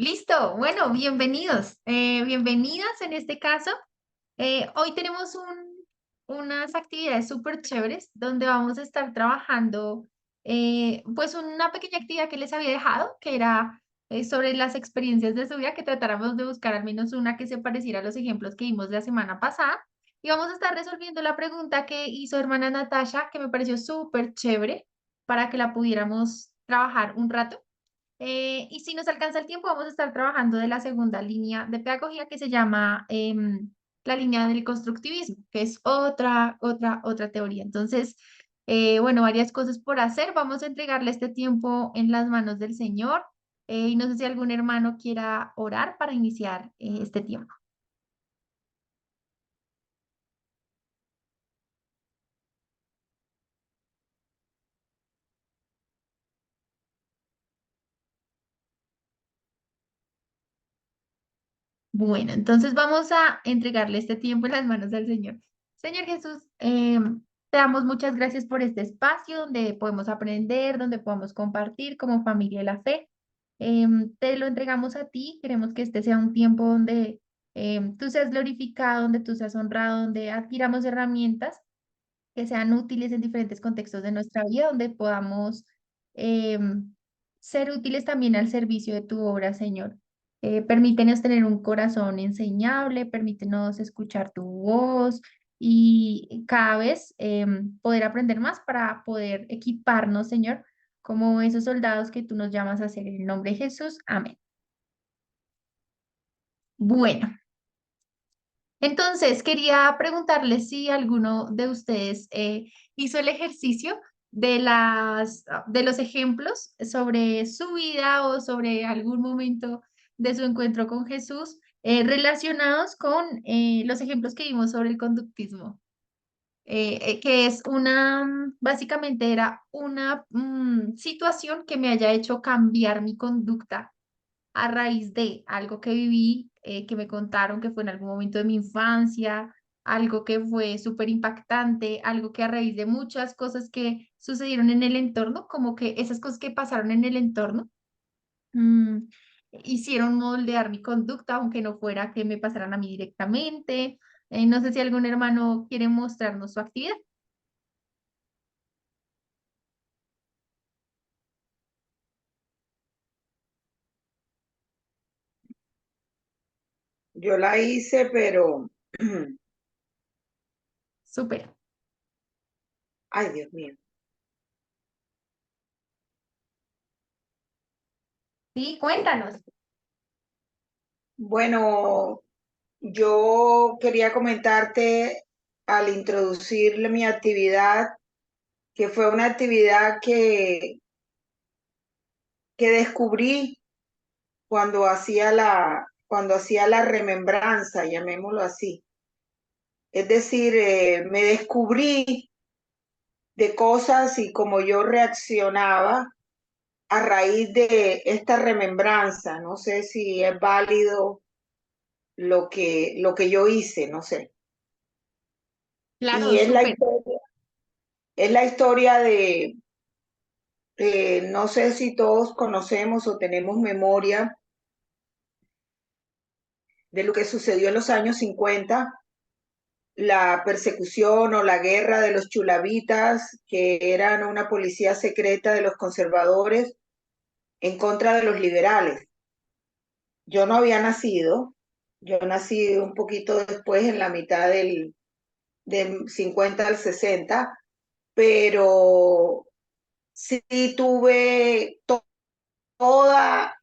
Listo, bueno, bienvenidos, bienvenidas en este caso. Hoy tenemos unas actividades súper chéveres donde vamos a estar trabajando, pues una pequeña actividad que les había dejado, que era sobre las experiencias de su vida, que tratáramos de buscar al menos una que se pareciera a los ejemplos que vimos la semana pasada. Y vamos a estar resolviendo la pregunta que hizo hermana Natasha, que me pareció súper chévere, para que la pudiéramos trabajar un rato. Y si nos alcanza el tiempo, vamos a estar trabajando de la segunda línea de pedagogía que se llama la línea del constructivismo, que es otra teoría. Entonces, bueno, varias cosas por hacer. Vamos a entregarle este tiempo en las manos del Señor. Y no sé si algún hermano quiera orar para iniciar este tiempo. Bueno, entonces vamos a entregarle este tiempo en las manos del Señor. Señor Jesús, te damos muchas gracias por este espacio donde podemos aprender, donde podemos compartir como familia de la fe. Te lo entregamos a ti. Queremos que este sea un tiempo donde tú seas glorificado, donde tú seas honrado, donde adquiramos herramientas que sean útiles en diferentes contextos de nuestra vida, donde podamos ser útiles también al servicio de tu obra, Señor. Permítenos tener un corazón enseñable, permítenos escuchar tu voz y cada vez poder aprender más para poder equiparnos, Señor, como esos soldados que tú nos llamas a hacer. En el nombre de Jesús, amén. Bueno. Entonces, quería preguntarle si alguno de ustedes hizo el ejercicio de los ejemplos sobre su vida o sobre algún momento de su encuentro con Jesús relacionados con los ejemplos que vimos sobre el conductismo, que es básicamente era una situación que me haya hecho cambiar mi conducta a raíz de algo que viví, que me contaron que fue en algún momento de mi infancia, algo que fue súper impactante, algo que a raíz de muchas cosas que sucedieron en el entorno, como que esas cosas que pasaron en el entorno, mm, hicieron moldear mi conducta, aunque no fuera que me pasaran a mí directamente. No sé si algún hermano quiere mostrarnos su actividad. Yo la hice, pero, Súper. ay, Dios mío. Sí, cuéntanos. Bueno, yo quería comentarte al introducir mi actividad, que fue una actividad que descubrí cuando hacía la remembranza, llamémoslo así. Es decir, me descubrí de cosas y cómo yo reaccionaba a raíz de esta remembranza. No sé si es válido lo que yo hice, no sé. Claro, Y súper. es la historia de, no sé si todos conocemos o tenemos memoria de lo que sucedió en los años 50, la persecución o la guerra de los chulavitas, que eran una policía secreta de los conservadores en contra de los liberales. Yo no había nacido, yo nací un poquito después, en la mitad del 50 al 60, pero sí tuve toda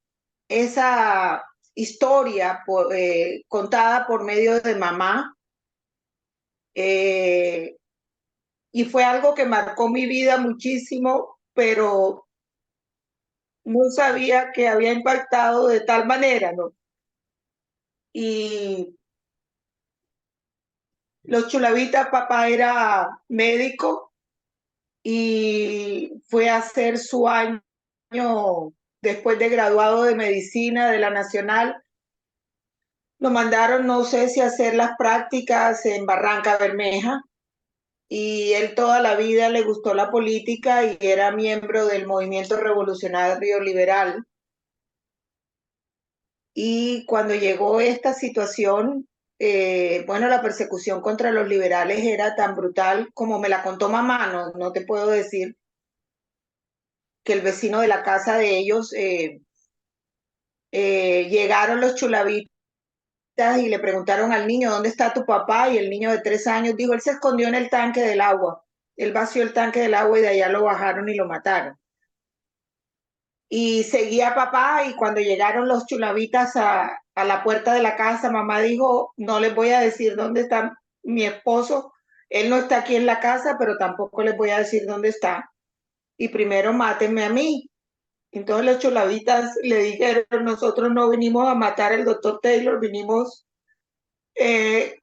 esa historia contada por medio de mamá, eh, y fue algo que marcó mi vida muchísimo, pero no sabía que había impactado de tal manera, ¿no? Y los chulavitas, papá era médico y fue a hacer su año después de graduado de medicina de la Nacional. Lo mandaron, no sé si a hacer las prácticas en Barranca Bermeja, y él toda la vida le gustó la política y era miembro del movimiento revolucionario liberal. Y cuando llegó esta situación, bueno, la persecución contra los liberales era tan brutal como me la contó mamá, no te puedo decir que el vecino de la casa de ellos, llegaron los chulavitas y le preguntaron al niño, ¿dónde está tu papá? Y el niño de 3 años dijo, él se escondió en el tanque del agua. Él vació el tanque del agua y de allá lo bajaron y lo mataron. Y seguía papá y cuando llegaron los chulavitas a la puerta de la casa, mamá dijo, no les voy a decir dónde está mi esposo, él no está aquí en la casa, pero tampoco les voy a decir dónde está. Y primero mátenme a mí. Entonces los chulavitas le dijeron, nosotros no vinimos a matar al doctor Taylor, vinimos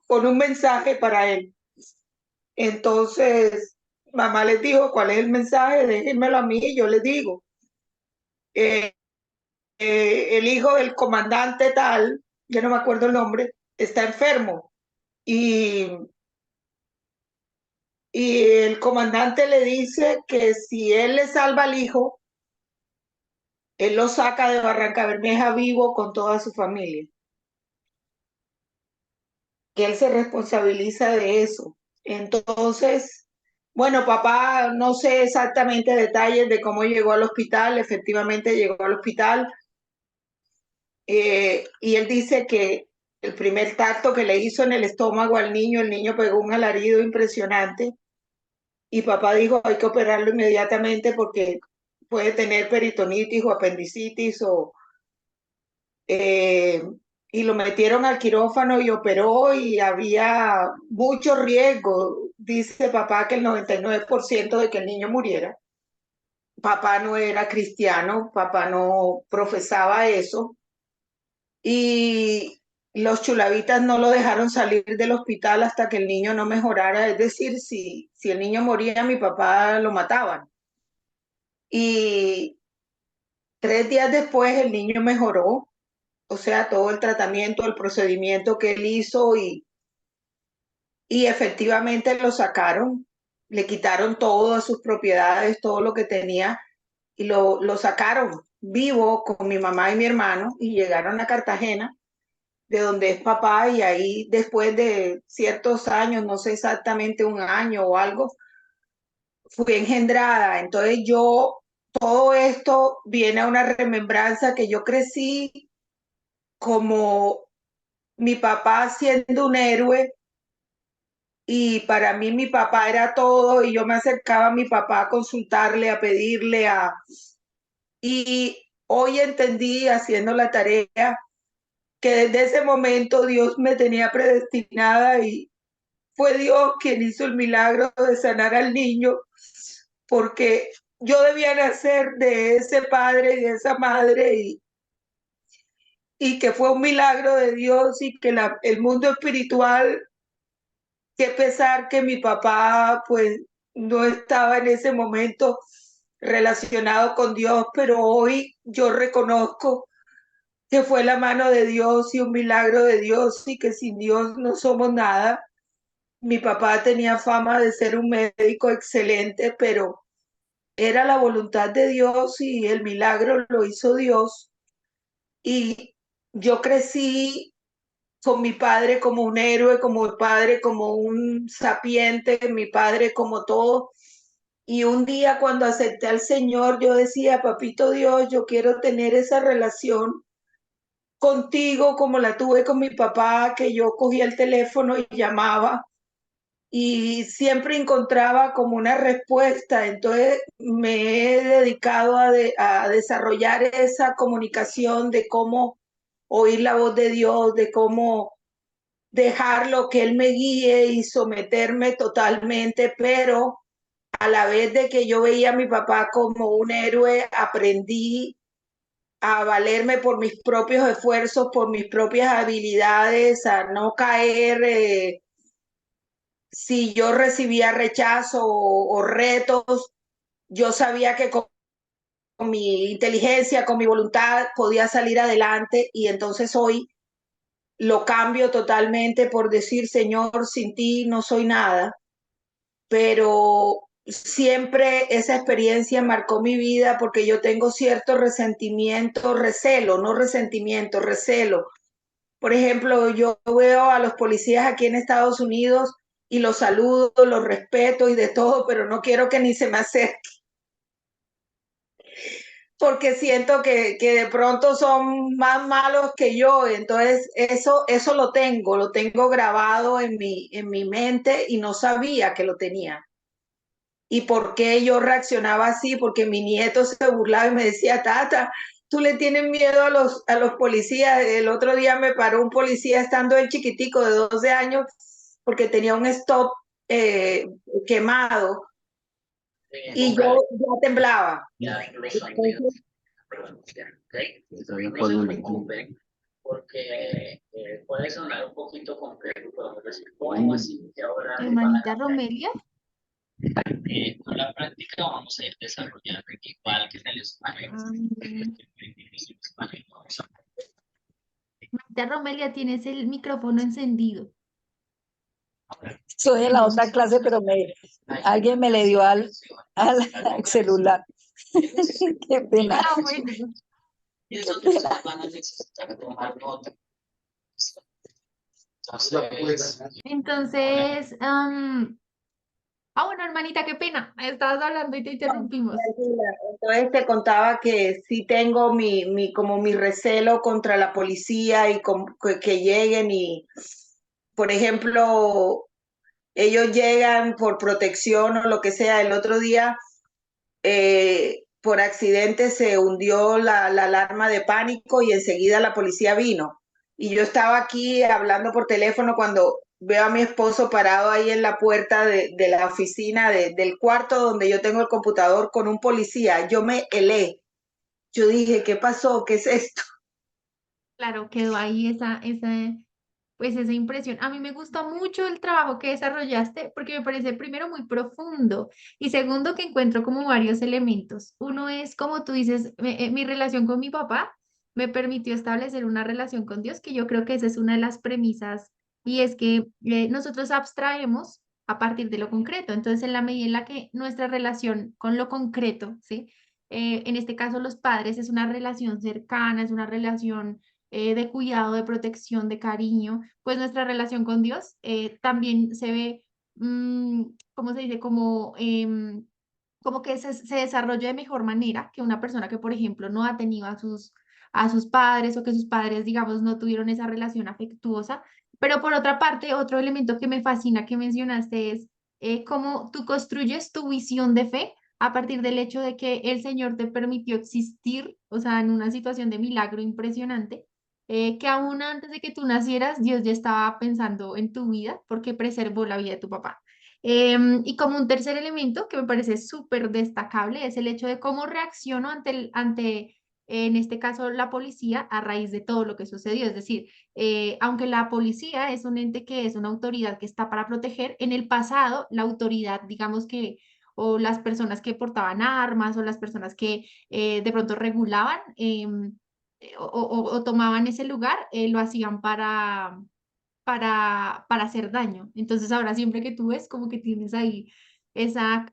con un mensaje para él. Entonces mamá les dijo, ¿cuál es el mensaje? Déjenmelo a mí y yo les digo. Eh, el hijo del comandante tal, yo no me acuerdo el nombre, está enfermo y, y el comandante le dice que si él le salva al hijo, él lo saca de Barranca Bermeja vivo con toda su familia, que él se responsabiliza de eso. Entonces, bueno, papá, no sé exactamente detalles de cómo llegó al hospital, efectivamente llegó al hospital, y él dice que el primer tacto que le hizo en el estómago al niño, el niño pegó un alarido impresionante y papá dijo hay que operarlo inmediatamente porque puede tener peritonitis o apendicitis eh, y lo metieron al quirófano y operó y había mucho riesgo, dice papá que el 99% de que el niño muriera. Papá no era cristiano, papá no profesaba eso y los chulavitas no lo dejaron salir del hospital hasta que el niño no mejorara, es decir, si el niño moría, mi papá lo mataban. Y 3 días después el niño mejoró, o sea, todo el tratamiento, el procedimiento que él hizo y efectivamente lo sacaron, le quitaron todas sus propiedades, todo lo que tenía y lo sacaron vivo con mi mamá y mi hermano y llegaron a Cartagena de donde es papá y ahí después de ciertos años, no sé exactamente un año o algo, fui engendrada. Entonces yo, todo esto viene a una remembranza que yo crecí como mi papá siendo un héroe y para mí mi papá era todo y yo me acercaba a mi papá a consultarle, a pedirle, y hoy entendí haciendo la tarea que desde ese momento Dios me tenía predestinada y fue Dios quien hizo el milagro de sanar al niño, porque yo debía nacer de ese padre y de esa madre y que fue un milagro de Dios y que el mundo espiritual, qué pesar que mi papá pues no estaba en ese momento relacionado con Dios, pero hoy yo reconozco que fue la mano de Dios y un milagro de Dios y que sin Dios no somos nada. Mi papá tenía fama de ser un médico excelente, pero era la voluntad de Dios y el milagro lo hizo Dios. Y yo crecí con mi padre como un héroe, como mi padre como un sapiente, mi padre como todo. Y un día cuando acepté al Señor, yo decía, papito Dios, yo quiero tener esa relación contigo como la tuve con mi papá, que yo cogía el teléfono y llamaba y siempre encontraba como una respuesta. Entonces me he dedicado a desarrollar esa comunicación de cómo oír la voz de Dios, de cómo dejarlo que Él me guíe y someterme totalmente, pero a la vez de que yo veía a mi papá como un héroe, aprendí a valerme por mis propios esfuerzos, por mis propias habilidades, a no caer si yo recibía rechazo o retos, yo sabía que con mi inteligencia, con mi voluntad, podía salir adelante y entonces hoy lo cambio totalmente por decir, Señor, sin ti no soy nada, pero siempre esa experiencia marcó mi vida porque yo tengo cierto resentimiento, recelo, no resentimiento, recelo. Por ejemplo, yo veo a los policías aquí en Estados Unidos y los saludo, los respeto y de todo, pero no quiero que ni se me acerque porque siento que de pronto son más malos que yo. Entonces, eso lo tengo grabado en mi mente y no sabía que lo tenía. ¿Y por qué yo reaccionaba así? Porque mi nieto se burlaba y me decía, Tata, tú le tienes miedo a los policías. El otro día me paró un policía estando el chiquitico de 12 años porque tenía un stop eh, quemado y yo ya temblaba. Entonces, Hermanita Romelia, mm, hermanita Romelia, tienes el micrófono encendido. Soy de la otra clase, pero alguien me le dio al celular. Qué pena. Ah, bueno. Qué pena. Entonces, bueno, hermanita, qué pena. Estabas hablando y te interrumpimos. tranquila. Entonces te contaba que sí tengo como mi recelo contra la policía y que lleguen y, por ejemplo, ellos llegan por protección o lo que sea. El otro día, por accidente, se hundió la alarma de pánico y enseguida la policía vino. Y yo estaba aquí hablando por teléfono cuando veo a mi esposo parado ahí en la puerta de la oficina, del cuarto donde yo tengo el computador con un policía. Yo me helé. Yo dije, ¿qué pasó? ¿Qué es esto? Claro, quedó ahí pues esa impresión. A mí me gusta mucho el trabajo que desarrollaste porque me parece primero muy profundo y segundo que encuentro como varios elementos. Uno es, como tú dices, mi relación con mi papá me permitió establecer una relación con Dios, que yo creo que esa es una de las premisas y es que nosotros abstraemos a partir de lo concreto. Entonces, en la medida en la que nuestra relación con lo concreto, ¿sí? En este caso, los padres es una relación cercana, es una relación de cuidado, de protección, de cariño, pues nuestra relación con Dios también se ve, ¿cómo se dice? Como que se desarrolla de mejor manera que una persona que, por ejemplo, no ha tenido a sus padres o que sus padres, digamos, no tuvieron esa relación afectuosa. Pero por otra parte, otro elemento que me fascina que mencionaste es cómo tú construyes tu visión de fe a partir del hecho de que el Señor te permitió existir, o sea, en una situación de milagro impresionante, que aún antes de que tú nacieras, Dios ya estaba pensando en tu vida porque preservó la vida de tu papá. Y como un tercer elemento que me parece súper destacable es el hecho de cómo reacciono en este caso, la policía a raíz de todo lo que sucedió. Es decir, aunque la policía es un ente que es una autoridad que está para proteger, en el pasado la autoridad, digamos que, o las personas que portaban armas o las personas que de pronto regulaban o tomaban ese lugar, lo hacían para hacer daño. Entonces ahora siempre que tú ves, como que tienes ahí esa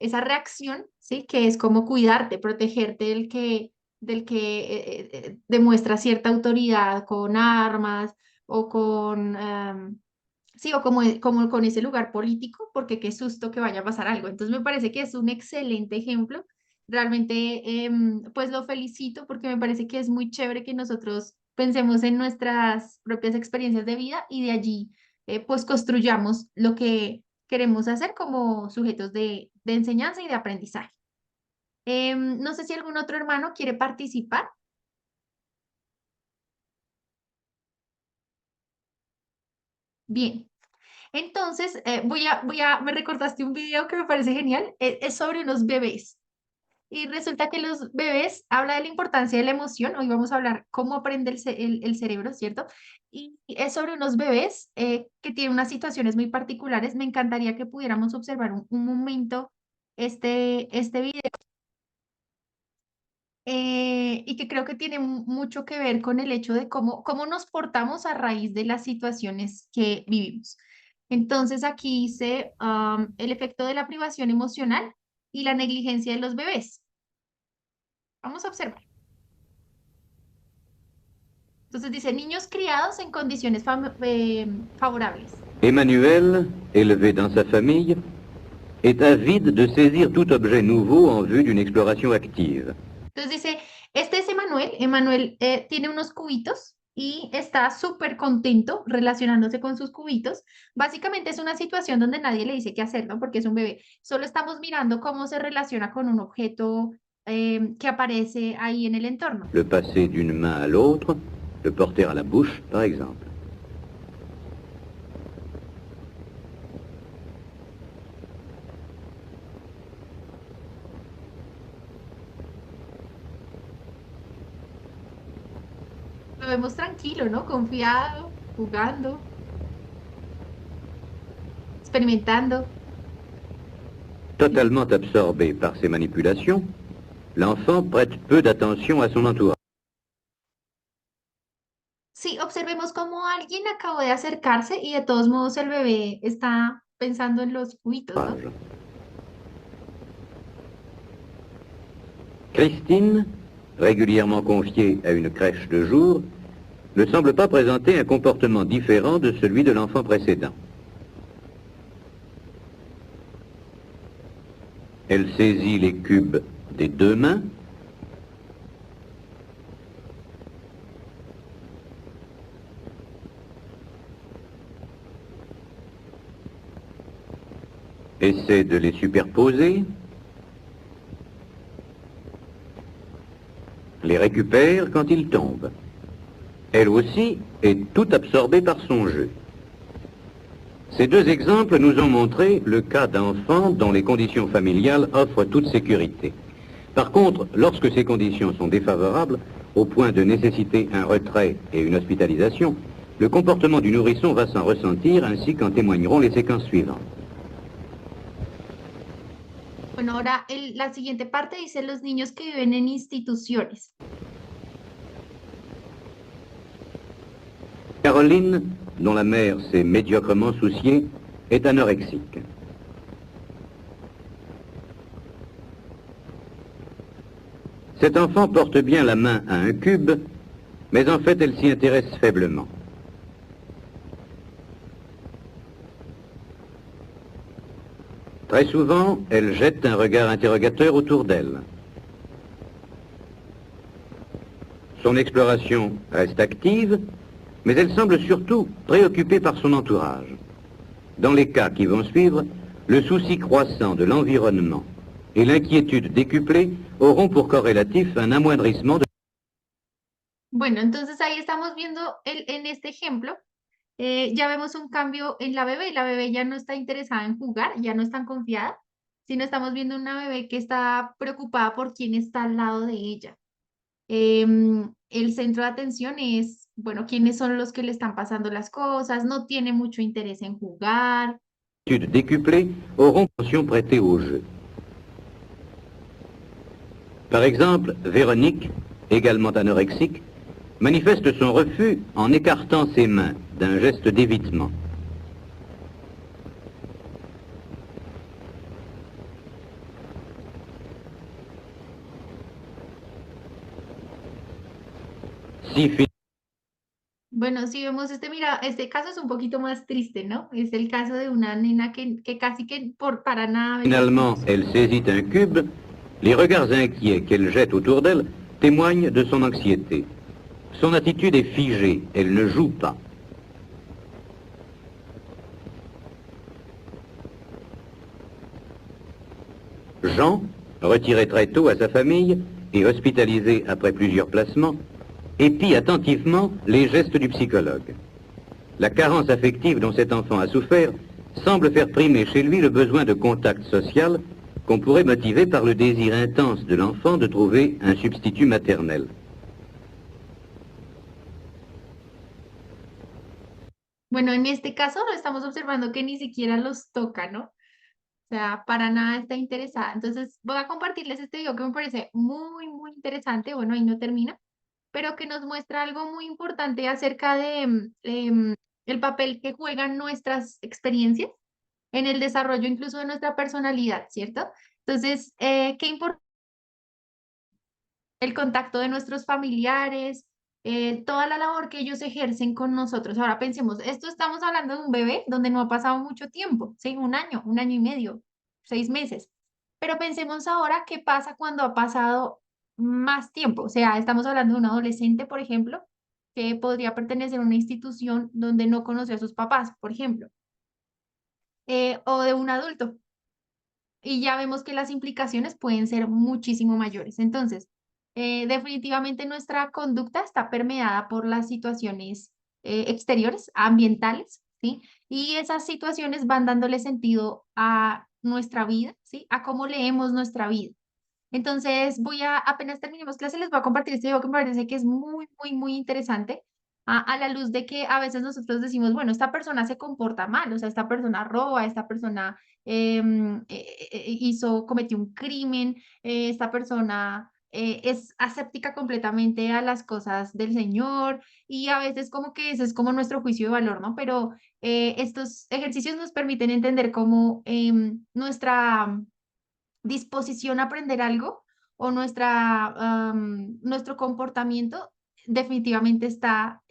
reacción, ¿sí? Que es como cuidarte, protegerte del que demuestra cierta autoridad con armas o sí, o como con ese lugar político, porque qué susto que vaya a pasar algo. Entonces me parece que es un excelente ejemplo. Realmente, pues lo felicito porque me parece que es muy chévere que nosotros pensemos en nuestras propias experiencias de vida y de allí, pues construyamos lo que queremos hacer como sujetos de enseñanza y de aprendizaje. No sé si algún otro hermano quiere participar. Bien. Entonces, me recordaste un video que me parece genial, es sobre unos bebés. Y resulta que los bebés habla de la importancia de la emoción. Hoy vamos a hablar cómo aprende el cerebro, ¿cierto? Y es sobre unos bebés que tienen unas situaciones muy particulares. Me encantaría que pudiéramos observar un momento este video y que creo que tiene mucho que ver con el hecho de cómo nos portamos a raíz de las situaciones que vivimos. Entonces aquí dice el efecto de la privación emocional y la negligencia de los bebés. Vamos a observar. Entonces dice, niños criados en condiciones favorables. Emmanuel, élevé dans sa famille, est avide de saisir tout objet nouveau en vue d'une exploration active. Entonces dice, este es Emanuel. Emanuel tiene unos cubitos y está súper contento relacionándose con sus cubitos. Básicamente es una situación donde nadie le dice qué hacer, ¿no? Porque es un bebé. Solo estamos mirando cómo se relaciona con un objeto que aparece ahí en el entorno. Le passer d'une main à l'autre, le porter à la bouche, par exemple. Lo vemos tranquilo, ¿no? Confiado, jugando, experimentando. Totalement absorbé par ces manipulations, l'enfant prête peu d'attention à son entourage. Sí, observemos cómo alguien acabó de acercarse y de todos modos el bebé está pensando en los cubitos, ¿no? Christine, régulièrement confiée à une crèche de jour, ne semble pas présenter un comportement différent de celui de l'enfant précédent. Elle saisit les cubes des deux mains, essaie de les superposer, les récupère quand ils tombent. Elle aussi est tout absorbée par son jeu. Ces deux exemples nous ont montré le cas d'enfants dont les conditions familiales offrent toute sécurité. Par contre, lorsque ces conditions sont défavorables, au point de nécessiter un retrait et une hospitalisation, le comportement du nourrisson va s'en ressentir, ainsi qu'en témoigneront les séquences suivantes. Bueno, ahora la siguiente parte dice los niños que viven en instituciones. Caroline, dont la mère s'est médiocrement souciée, est anorexique. Cet enfant porte bien la main à un cube, mais en fait elle s'y intéresse faiblement. Très souvent, elle jette un regard interrogateur autour d'elle. Son exploration reste active, mais elle semble surtout préoccupée par son entourage. Dans les cas qui vont suivre, le souci croissant de l'environnement et l'inquiétude décuplée auront pour corrélatif un amoindrissement de... Bueno, entonces ahí estamos viendo en este ejemplo, ya vemos un cambio en la bebé. La bebé ya no está interesada en jugar, ya no es tan confiada, sino estamos viendo una bebé que está preocupada por quién está al lado de ella. El centro de atención es, bueno, quiénes son los que le están pasando las cosas, no tiene mucho interés en jugar. Décuplées auront attention prêtée au jeu. Par exemple, Véronique, également anorexique, manifeste son refus en écartant ses mains d'un geste d'évitement. Si Bueno, si vemos mira, este caso es un poquito más triste, ¿no? Es el caso de una nena que casi que para nada... finalement elle saisit un cube, les regards inquiets qu'elle jette autour d'elle témoignent de son anxiété. Son attitude est figée, elle ne joue pas. Jean, retiré très tôt à sa famille et hospitalisé après plusieurs placements, épie attentivement les gestes du psychologue. La carence affective dont cet enfant a souffert semble faire primer chez lui le besoin de contact social qu'on pourrait motiver par le désir intense de l'enfant de trouver un substitut maternel. Bueno, en este caso lo estamos observando que ni siquiera los toca, ¿no? O sea, para nada está interesada. Entonces, voy a compartirles este video que me parece muy, muy interesante. Bueno, ahí no termina, pero que nos muestra algo muy importante acerca de el papel que juegan nuestras experiencias en el desarrollo incluso de nuestra personalidad, ¿cierto? Entonces, qué importante el contacto de nuestros familiares, toda la labor que ellos ejercen con nosotros. Ahora pensemos, esto estamos hablando de un bebé donde no ha pasado mucho tiempo, ¿sí? Un año y medio, 6 meses. Pero pensemos ahora qué pasa cuando ha pasado más tiempo. O sea, estamos hablando de un adolescente, por ejemplo, que podría pertenecer a una institución donde no conoció a sus papás, por ejemplo, o de un adulto. Y ya vemos que las implicaciones pueden ser muchísimo mayores. Entonces, definitivamente nuestra conducta está permeada por las situaciones exteriores, ambientales, ¿sí? Y esas situaciones van dándole sentido a nuestra vida, ¿sí? A cómo leemos nuestra vida. Entonces, apenas terminemos clase, les voy a compartir este video que me parece que es muy, muy, muy interesante, a la luz de que a veces nosotros decimos, bueno, esta persona se comporta mal, o sea, esta persona roba, esta persona cometió un crimen, esta persona es aséptica completamente a las cosas del Señor, y a veces como que ese es como nuestro juicio de valor, ¿no? Pero estos ejercicios nos permiten entender cómo nuestra disposición a aprender algo o nuestro comportamiento definitivamente está,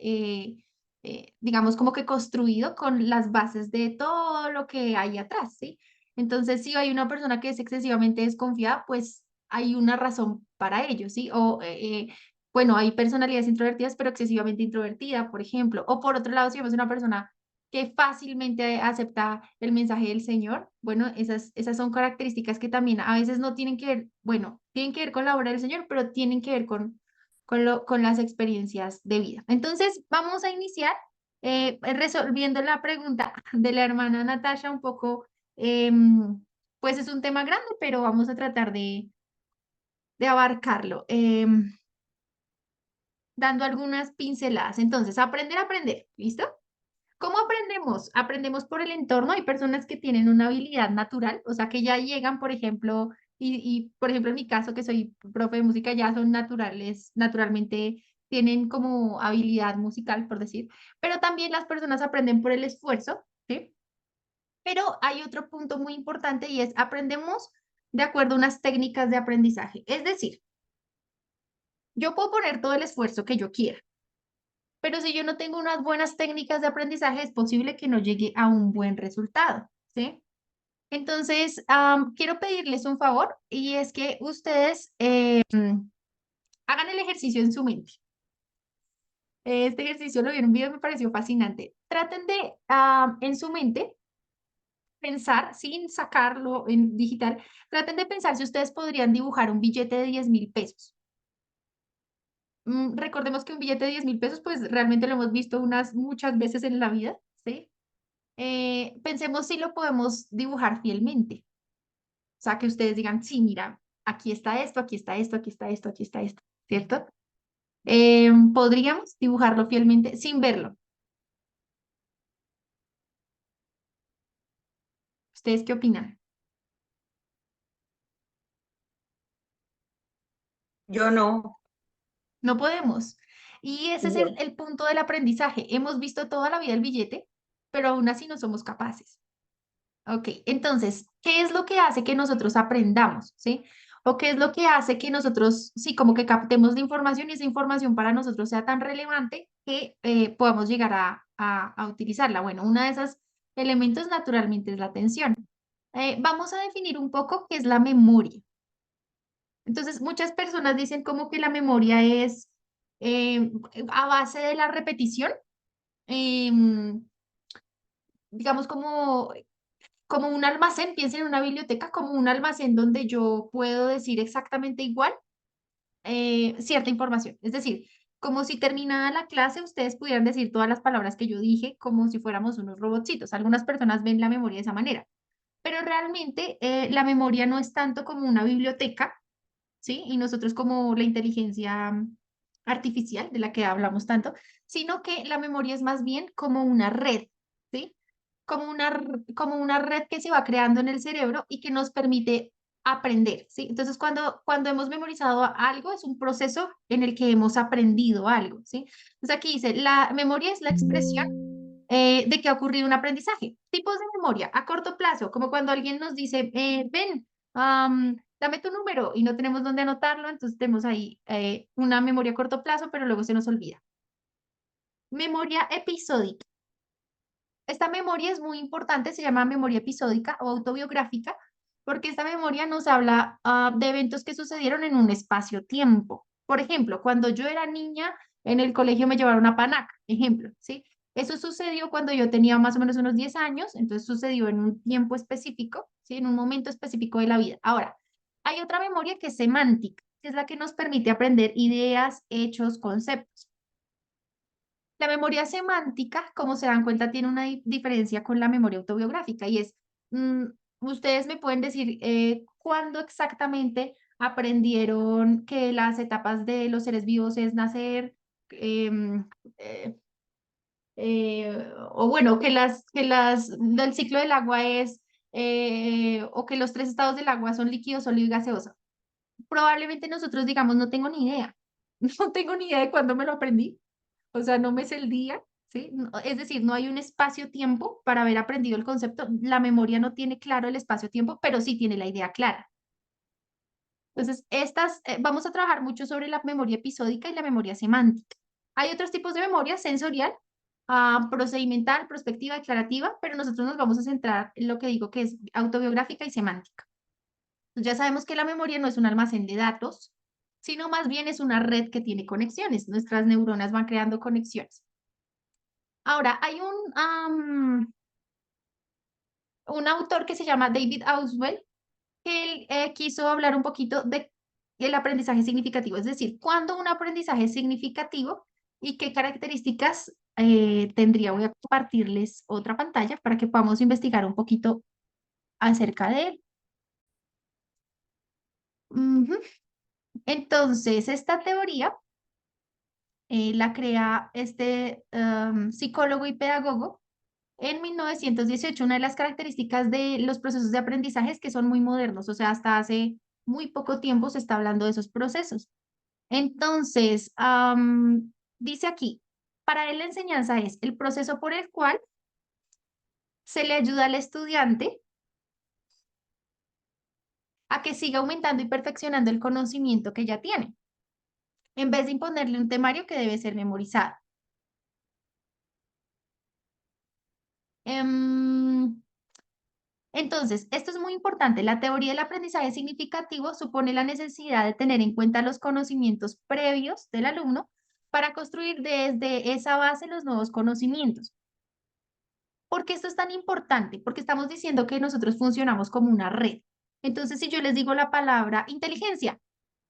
digamos, como que construido con las bases de todo lo que hay atrás, ¿sí? Entonces, si hay una persona que es excesivamente desconfiada, pues hay una razón para ello, ¿sí? Bueno, hay personalidades introvertidas, pero excesivamente introvertida, por ejemplo. O por otro lado, si vemos una persona que fácilmente acepta el mensaje del Señor. Bueno, esas son características que también a veces no tienen que ver, bueno, tienen que ver con la obra del Señor, pero tienen que ver con las experiencias de vida. Entonces, vamos a iniciar resolviendo la pregunta de la hermana Natasha un poco, pues es un tema grande, pero vamos a tratar de abarcarlo, dando algunas pinceladas. Entonces, aprender a aprender, ¿listo? ¿Cómo aprendemos? Aprendemos por el entorno. Hay personas que tienen una habilidad natural, o sea, que ya llegan, por ejemplo, por ejemplo, en mi caso, que soy profe de música, ya son naturales, naturalmente tienen como habilidad musical, por decir, pero también las personas aprenden por el esfuerzo, ¿sí? Pero hay otro punto muy importante y es aprendemos de acuerdo a unas técnicas de aprendizaje. Es decir, yo puedo poner todo el esfuerzo que yo quiera, pero si yo no tengo unas buenas técnicas de aprendizaje, es posible que no llegue a un buen resultado, ¿sí? Entonces, quiero pedirles un favor y es que ustedes hagan el ejercicio en su mente. Este ejercicio lo vi en un video y me pareció fascinante. Traten de, en su mente, pensar, sin sacarlo en digital, traten de pensar si ustedes podrían dibujar un billete de 10.000 pesos. Recordemos que un billete de 10.000 pesos, pues realmente lo hemos visto muchas veces en la vida, ¿sí? Pensemos si lo podemos dibujar fielmente. O sea, que ustedes digan, sí, mira, aquí está esto, aquí está esto, aquí está esto, aquí está esto, ¿cierto? Podríamos dibujarlo fielmente sin verlo. ¿Ustedes qué opinan? Yo no. No podemos. Y ese es No. el punto del aprendizaje. Hemos visto toda la vida el billete, pero aún así no somos capaces. Ok, entonces, ¿qué es lo que hace que nosotros aprendamos? ¿Sí? ¿O qué es lo que hace que nosotros, sí, como que captemos la información y esa información para nosotros sea tan relevante que podamos llegar a utilizarla? Bueno, uno de esos elementos naturalmente es la atención. Vamos a definir un poco qué es la memoria. Entonces, muchas personas dicen como que la memoria es a base de la repetición, em, digamos como un almacén, piensen en una biblioteca como un almacén donde yo puedo decir exactamente igual cierta información. Es decir, como si terminada la clase ustedes pudieran decir todas las palabras que yo dije como si fuéramos unos robotcitos. Algunas personas ven la memoria de esa manera, pero realmente la memoria no es tanto como una biblioteca, ¿sí? Y nosotros como la inteligencia artificial de la que hablamos tanto, sino que la memoria es más bien como una red, ¿sí? Como una red que se va creando en el cerebro y que nos permite aprender, ¿sí? Entonces, cuando hemos memorizado algo, es un proceso en el que hemos aprendido algo, ¿sí? Entonces, aquí dice, la memoria es la expresión de que ha ocurrido un aprendizaje. Tipos de memoria a corto plazo, como cuando alguien nos dice, ven, dame tu número y no tenemos dónde anotarlo, entonces tenemos ahí una memoria a corto plazo, pero luego se nos olvida. Memoria episódica. Esta memoria es muy importante, se llama memoria episódica o autobiográfica, porque esta memoria nos habla de eventos que sucedieron en un espacio-tiempo. Por ejemplo, cuando yo era niña, en el colegio me llevaron a Panac, ejemplo, ¿sí? Eso sucedió cuando yo tenía más o menos unos 10 años, entonces sucedió en un tiempo específico, ¿sí? En un momento específico de la vida. Ahora, hay otra memoria que es semántica, que es la que nos permite aprender ideas, hechos, conceptos. La memoria semántica, como se dan cuenta, tiene una diferencia con la memoria autobiográfica y es, mm, ustedes me pueden decir cuándo exactamente aprendieron que las etapas de los seres vivos es nacer, em, eh, o bueno, que las del ciclo del agua es, o que los tres estados del agua son líquido, sólido y gaseoso. Probablemente nosotros digamos, no tengo ni idea, no tengo ni idea de cuándo me lo aprendí, o sea, no me sé el día, ¿sí? Es decir, no hay un espacio-tiempo para haber aprendido el concepto. La memoria no tiene claro el espacio-tiempo, pero sí tiene la idea clara. Entonces, vamos a trabajar mucho sobre la memoria episódica y la memoria semántica. Hay otros tipos de memoria sensorial, procedimental, prospectiva, declarativa, pero nosotros nos vamos a centrar en lo que digo que es autobiográfica y semántica. Entonces, ya sabemos que la memoria no es un almacén de datos, sino más bien es una red que tiene conexiones. Nuestras neuronas van creando conexiones. Ahora, hay un autor que se llama David Auswell, que él quiso hablar un poquito de el aprendizaje significativo, es decir, cuándo un aprendizaje es significativo y qué características tendría. Voy a compartirles otra pantalla para que podamos investigar un poquito acerca de él. Ujú. Entonces, esta teoría la crea este psicólogo y pedagogo en 1918. Una de las características de los procesos de aprendizaje es que son muy modernos, o sea, hasta hace muy poco tiempo se está hablando de esos procesos. Entonces, dice aquí, para él la enseñanza es el proceso por el cual se le ayuda al estudiante a que siga aumentando y perfeccionando el conocimiento que ya tiene, en vez de imponerle un temario que debe ser memorizado. Em, Entonces, esto es muy importante. La teoría del aprendizaje significativo supone la necesidad de tener en cuenta los conocimientos previos del alumno para construir desde esa base los nuevos conocimientos. ¿Por qué esto es tan importante? Porque estamos diciendo que nosotros funcionamos como una red. Entonces, si yo les digo la palabra inteligencia,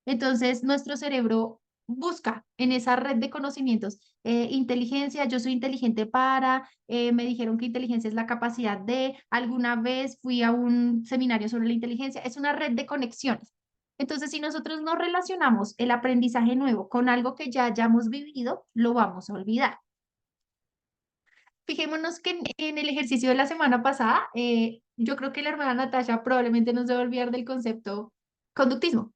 entonces nuestro cerebro busca en esa red de conocimientos inteligencia, yo soy inteligente para, me dijeron que inteligencia es la capacidad de, alguna vez fui a un seminario sobre la inteligencia, es una red de conexiones. Entonces, si nosotros no relacionamos el aprendizaje nuevo con algo que ya hayamos vivido, lo vamos a olvidar. Fijémonos que en el ejercicio de la semana pasada, yo creo que la hermana Natasha probablemente nos debe olvidar del concepto conductismo,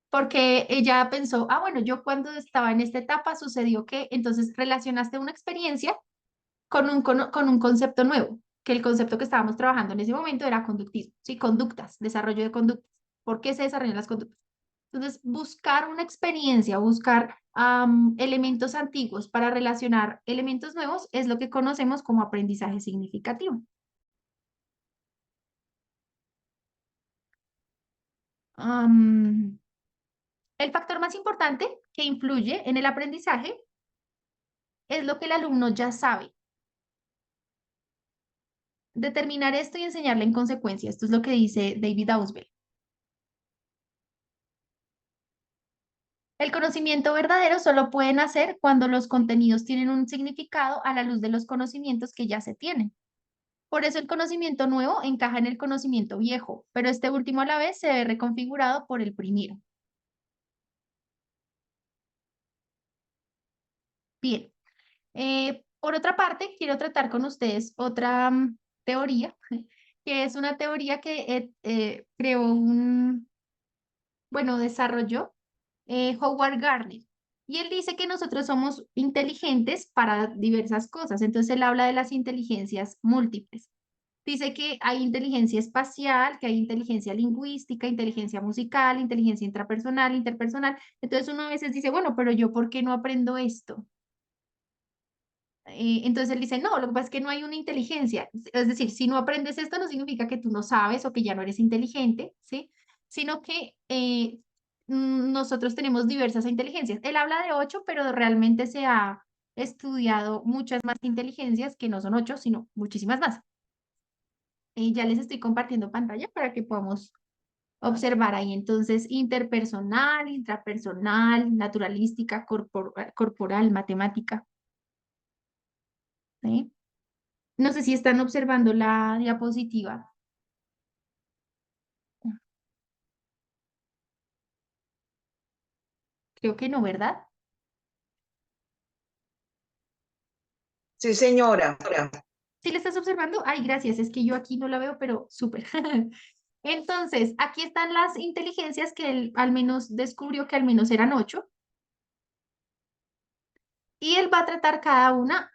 porque ella pensó, bueno, yo cuando estaba en esta etapa sucedió que, entonces relacionaste una experiencia con un concepto nuevo, que el concepto que estábamos trabajando en ese momento era conductismo, ¿sí? Conductas, desarrollo de conductas. ¿Por qué se desarrollan las conductas? Entonces, buscar una experiencia, buscar elementos antiguos para relacionar elementos nuevos es lo que conocemos como aprendizaje significativo. El factor más importante que influye en el aprendizaje es lo que el alumno ya sabe. Determinar esto y enseñarle en consecuencia. Esto es lo que dice David Auswell. El conocimiento verdadero solo puede nacer cuando los contenidos tienen un significado a la luz de los conocimientos que ya se tienen. Por eso el conocimiento nuevo encaja en el conocimiento viejo, pero este último a la vez se ve reconfigurado por el primero. Bien, por otra parte, quiero tratar con ustedes otra teoría, que es una teoría que creó desarrolló Howard Gardner. Y él dice que nosotros somos inteligentes para diversas cosas. Entonces él habla de las inteligencias múltiples. Dice que hay inteligencia espacial, que hay inteligencia lingüística, inteligencia musical, inteligencia intrapersonal, interpersonal. Entonces uno a veces dice, bueno, pero yo, ¿por qué no aprendo esto? Entonces él dice, no, lo que pasa es que no hay una inteligencia. Es decir, si no aprendes esto no significa que tú no sabes o que ya no eres inteligente, ¿sí? Sino que nosotros tenemos diversas inteligencias. Él habla de 8, pero realmente se ha estudiado muchas más inteligencias que no son 8, sino muchísimas más. Ya les estoy compartiendo pantalla para que podamos observar ahí. Entonces, interpersonal, intrapersonal, naturalística, corporal, matemática. ¿Sí? No sé si están observando la diapositiva. Creo que no, ¿verdad? Sí, señora. ¿Sí le estás observando? Ay, gracias, es que yo aquí no la veo, pero súper. Entonces, aquí están las inteligencias que él al menos descubrió que al menos eran 8. Y él va a tratar cada una,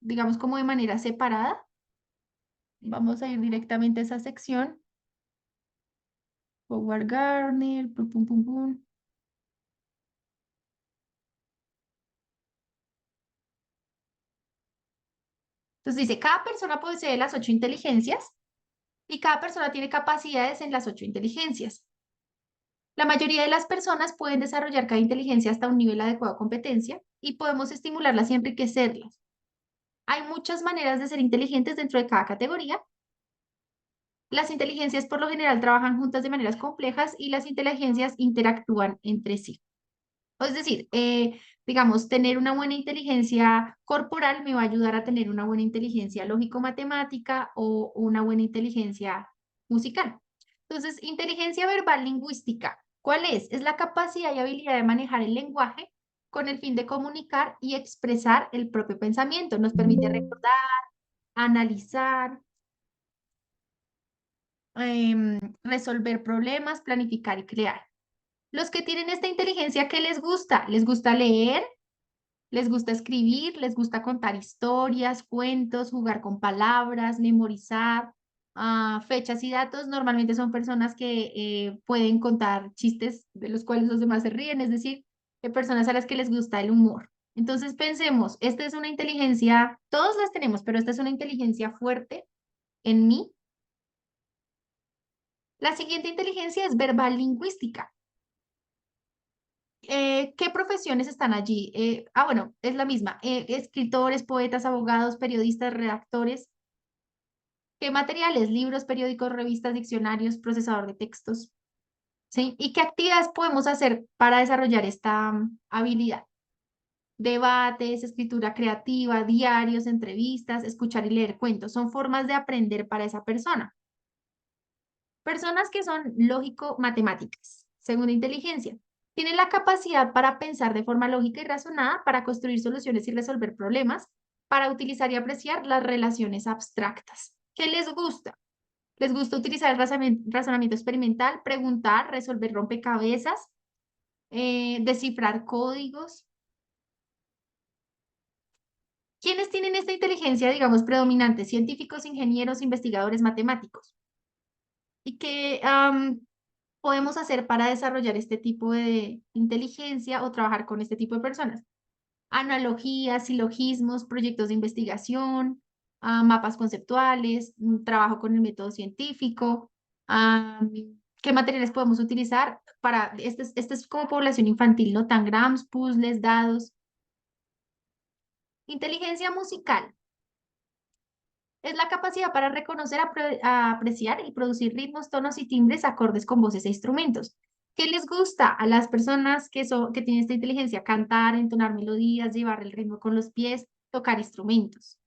digamos, como de manera separada. Vamos a ir directamente a esa sección. Howard Gardner, pum, pum, pum, pum. Entonces dice, cada persona posee las 8 inteligencias y cada persona tiene capacidades en las 8 inteligencias. La mayoría de las personas pueden desarrollar cada inteligencia hasta un nivel adecuado de competencia y podemos estimularlas y enriquecerlas. Hay muchas maneras de ser inteligentes dentro de cada categoría. Las inteligencias por lo general trabajan juntas de maneras complejas y las inteligencias interactúan entre sí. Es decir, digamos, tener una buena inteligencia corporal me va a ayudar a tener una buena inteligencia lógico-matemática o una buena inteligencia musical. Entonces, inteligencia verbal lingüística, ¿cuál es? Es la capacidad y habilidad de manejar el lenguaje con el fin de comunicar y expresar el propio pensamiento. Nos permite recordar, analizar, resolver problemas, planificar y crear. Los que tienen esta inteligencia, ¿qué les gusta? Les gusta leer, les gusta escribir, les gusta contar historias, cuentos, jugar con palabras, memorizar fechas y datos. Normalmente son personas que pueden contar chistes de los cuales los demás se ríen, es decir, personas a las que les gusta el humor. Entonces pensemos, esta es una inteligencia, todos las tenemos, pero esta es una inteligencia fuerte en mí. La siguiente inteligencia es verbal lingüística. ¿Qué profesiones están allí? Bueno, es la misma. Escritores, poetas, abogados, periodistas, redactores. ¿Qué materiales? Libros, periódicos, revistas, diccionarios, procesador de textos. ¿Sí? ¿Y qué actividades podemos hacer para desarrollar esta habilidad? Debates, escritura creativa, diarios, entrevistas, escuchar y leer cuentos. Son formas de aprender para esa persona. Personas que son lógico-matemáticas, según inteligencia. Tienen la capacidad para pensar de forma lógica y razonada, para construir soluciones y resolver problemas, para utilizar y apreciar las relaciones abstractas. ¿Qué les gusta? Les gusta utilizar el razonamiento experimental, preguntar, resolver rompecabezas, descifrar códigos. ¿Quiénes tienen esta inteligencia, digamos, predominante? Científicos, ingenieros, investigadores, matemáticos. Y que podemos hacer para desarrollar este tipo de inteligencia o trabajar con este tipo de personas? Analogías, silogismos, proyectos de investigación, mapas conceptuales, trabajo con el método científico. ¿Qué materiales podemos utilizar para, este es como población infantil, ¿no? Tangrams, puzzles, dados. Inteligencia musical. Es la capacidad para reconocer, apreciar y producir ritmos, tonos y timbres acordes con voces e instrumentos. ¿Qué les gusta a las personas que tienen esta inteligencia? Cantar, entonar melodías, llevar el ritmo con los pies, tocar instrumentos.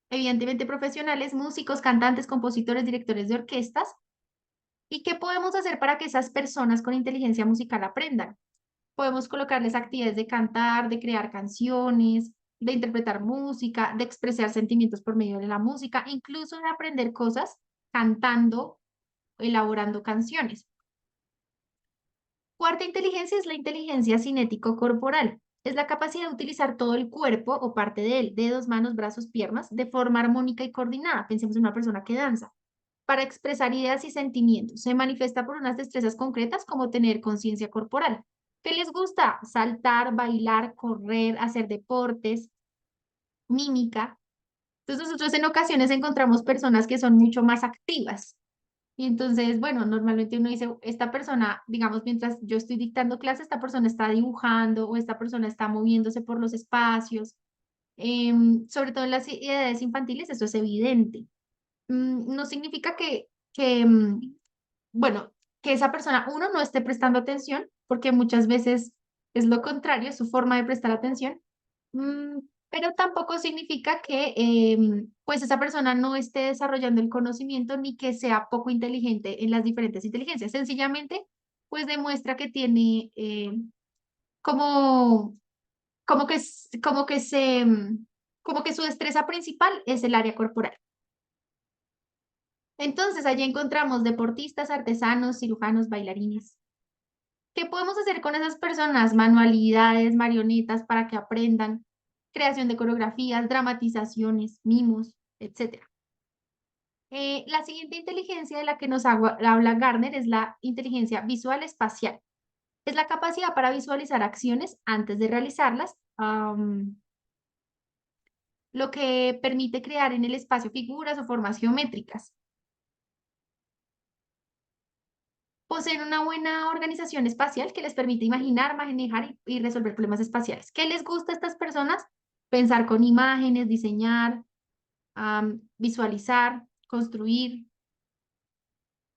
Evidentemente profesionales, músicos, cantantes, compositores, directores de orquestas. ¿Y qué podemos hacer para que esas personas con inteligencia musical aprendan? Podemos colocarles actividades de cantar, de crear canciones, de interpretar música, de expresar sentimientos por medio de la música, incluso de aprender cosas cantando, elaborando canciones. Cuarta inteligencia es la inteligencia cinético-corporal. Es la capacidad de utilizar todo el cuerpo o parte de él, dedos, manos, brazos, piernas, de forma armónica y coordinada. Pensemos en una persona que danza para expresar ideas y sentimientos. Se manifiesta por unas destrezas concretas como tener conciencia corporal. ¿Qué les gusta? Saltar, bailar, correr, hacer deportes, mímica. Entonces nosotros en ocasiones encontramos personas que son mucho más activas. Y entonces, bueno, normalmente uno dice, esta persona, digamos, mientras yo estoy dictando clase, esta persona está dibujando o esta persona está moviéndose por los espacios. Sobre todo en las edades infantiles, eso es evidente. No significa bueno, que esa persona, uno, no esté prestando atención, porque muchas veces es lo contrario, es su forma de prestar atención, pero tampoco significa que pues esa persona no esté desarrollando el conocimiento ni que sea poco inteligente en las diferentes inteligencias. Sencillamente, pues demuestra que tiene como, como que, como que como que su destreza principal es el área corporal. Entonces, allí encontramos deportistas, artesanos, cirujanos, bailarines. ¿Qué podemos hacer con esas personas? Manualidades, marionetas para que aprendan, creación de coreografías, dramatizaciones, mimos, etc. La siguiente inteligencia de la que nos habla Gardner es la inteligencia visual espacial. Es la capacidad para visualizar acciones antes de realizarlas, lo que permite crear en el espacio figuras o formas geométricas. Poseen una buena organización espacial que les permite imaginar, manejar y resolver problemas espaciales. ¿Qué les gusta a estas personas? Pensar con imágenes, diseñar, visualizar, construir.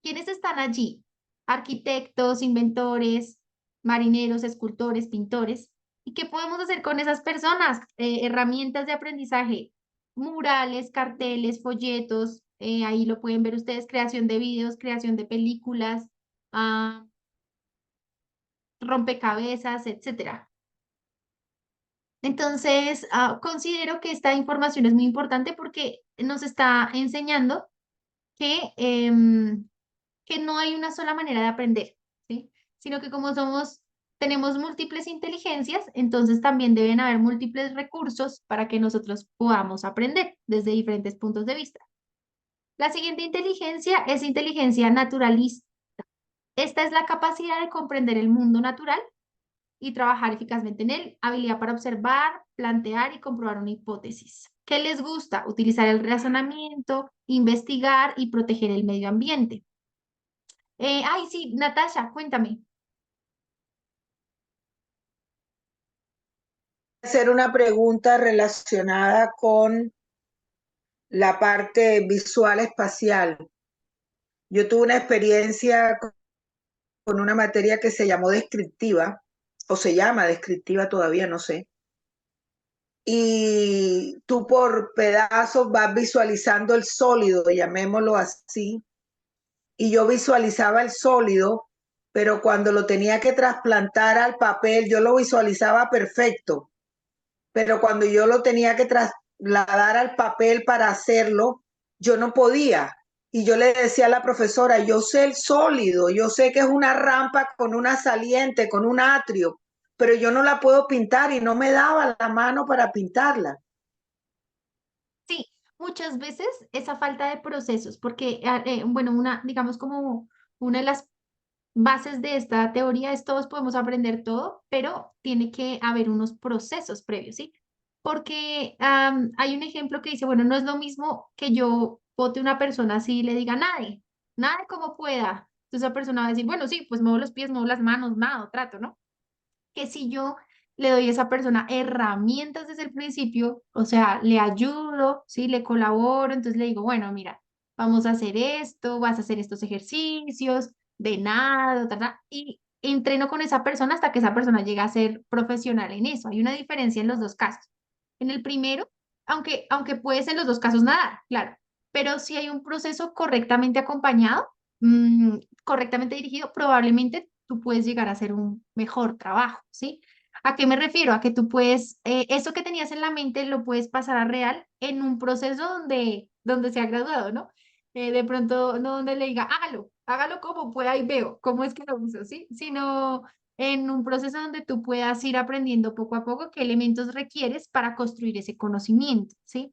¿Quiénes están allí? Arquitectos, inventores, marineros, escultores, pintores. ¿Y qué podemos hacer con esas personas? Herramientas de aprendizaje, murales, carteles, folletos, ahí lo pueden ver ustedes, creación de videos, creación de películas, ah, rompecabezas, etcétera. Entonces, considero que esta información es muy importante porque nos está enseñando que no hay una sola manera de aprender, ¿sí? Sino que como tenemos múltiples inteligencias, entonces también deben haber múltiples recursos para que nosotros podamos aprender desde diferentes puntos de vista. La siguiente inteligencia es inteligencia naturalista. Esta es la capacidad de comprender el mundo natural y trabajar eficazmente en él, habilidad para observar, plantear y comprobar una hipótesis. ¿Qué les gusta? Utilizar el razonamiento, investigar y proteger el medio ambiente. Ay, sí, Natasha, cuéntame. Hacer una pregunta relacionada con la parte visual espacial. Yo tuve una experiencia con una materia que se llamó descriptiva, o se llama descriptiva todavía, no sé. Y tú por pedazos vas visualizando el sólido, llamémoslo así, y yo visualizaba el sólido, pero cuando lo tenía que trasplantar al papel, yo lo visualizaba perfecto, pero cuando yo lo tenía que trasladar al papel para hacerlo, yo no podía. Y yo le decía a la profesora, yo sé el sólido, yo sé que es una rampa con una saliente, con un atrio, pero yo no la puedo pintar y no me daba la mano para pintarla. Sí, muchas veces esa falta de procesos, porque, bueno, digamos como una de las bases de esta teoría es todos podemos aprender todo, pero tiene que haber unos procesos previos, ¿sí? Porque hay un ejemplo que dice, bueno, no es lo mismo que yo bote una persona así y le diga nade como pueda. Entonces esa persona va a decir, bueno, sí, pues muevo los pies, muevo las manos, nado, trato, ¿no? Que si yo le doy a esa persona herramientas desde el principio, o sea, le ayudo, ¿sí? Le colaboro, entonces le digo, bueno, mira, vamos a hacer esto, vas a hacer estos ejercicios de nada, y entreno con esa persona hasta que esa persona llegue a ser profesional en eso. Hay una diferencia en los dos casos. En el primero, aunque puedes en los dos casos nadar, claro, pero si hay un proceso correctamente acompañado, correctamente dirigido, probablemente tú puedes llegar a hacer un mejor trabajo, ¿sí? ¿A qué me refiero? A que tú puedes, eso que tenías en la mente lo puedes pasar a real en un proceso donde se ha graduado, ¿no? De pronto no donde le diga, hágalo como pueda y veo cómo es que lo uso, ¿sí? Sino en un proceso donde tú puedas ir aprendiendo poco a poco qué elementos requieres para construir ese conocimiento, ¿sí?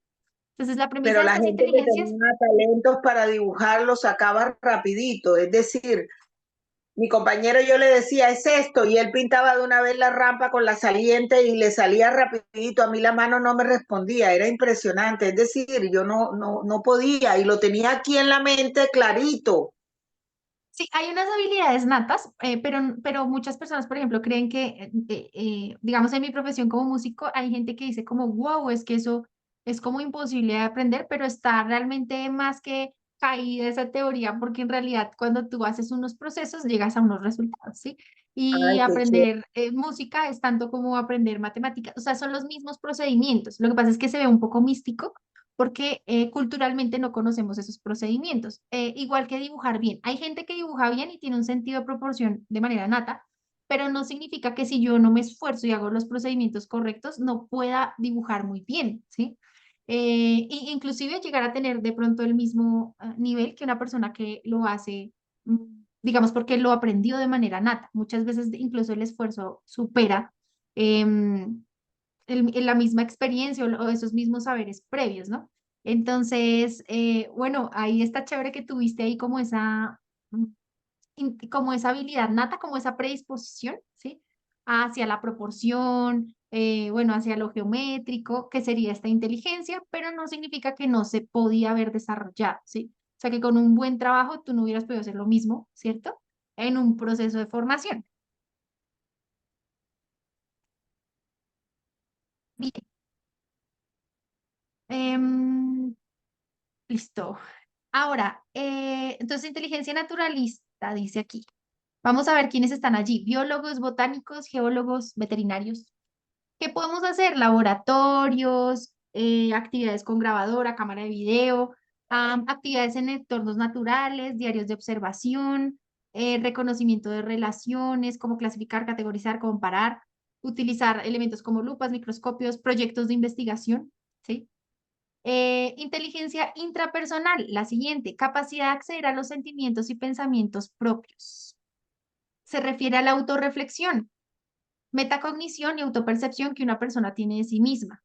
Entonces, la premisa Pero de la estas gente que inteligencias. tenía talentos para dibujar lo sacaba rapidito, es decir, mi compañero yo le decía, es esto, y él pintaba de una vez la rampa con la saliente y le salía rapidito, a mí la mano no me respondía, era impresionante, es decir, yo no podía y lo tenía aquí en la mente clarito. Sí, hay unas habilidades natas, pero muchas personas, por ejemplo, creen que, digamos, en mi profesión como músico, hay gente que dice como, wow, es que eso es como imposible de aprender, pero está realmente más que caída esa teoría, porque en realidad cuando tú haces unos procesos llegas a unos resultados, ¿sí? Y Ay, qué chévere. aprender música es tanto como aprender matemáticas, o sea, son los mismos procedimientos. Lo que pasa es que se ve un poco místico porque culturalmente no conocemos esos procedimientos. Igual que dibujar bien. Hay gente que dibuja bien y tiene un sentido de proporción de manera nata, pero no significa que si yo no me esfuerzo y hago los procedimientos correctos, no pueda dibujar muy bien, ¿sí? Inclusive llegar a tener de pronto el mismo nivel que una persona que lo hace, digamos, porque lo aprendió de manera nata. Muchas veces incluso el esfuerzo supera em, la misma experiencia o esos mismos saberes previos, ¿no? Entonces, bueno, ahí está chévere que tuviste ahí mm, como esa habilidad nata, como esa predisposición, ¿sí? Hacia la proporción, bueno, hacia lo geométrico, que sería esta inteligencia, pero no significa que no se podía haber desarrollado, ¿sí? O sea, que con un buen trabajo tú no hubieras podido hacer lo mismo, ¿cierto? En un proceso de formación. Bien. Em, listo. Ahora, entonces inteligencia naturalista, dice aquí. Vamos a ver quiénes están allí. Biólogos, botánicos, geólogos, veterinarios. ¿Qué podemos hacer? Laboratorios, actividades con grabadora, cámara de video, actividades en entornos naturales, diarios de observación, reconocimiento de relaciones, cómo clasificar, categorizar, comparar, utilizar elementos como lupas, microscopios, proyectos de investigación, ¿sí? Inteligencia intrapersonal, la siguiente, capacidad de acceder a los sentimientos y pensamientos propios. Se refiere a la autorreflexión, metacognición y autopercepción que una persona tiene de sí misma.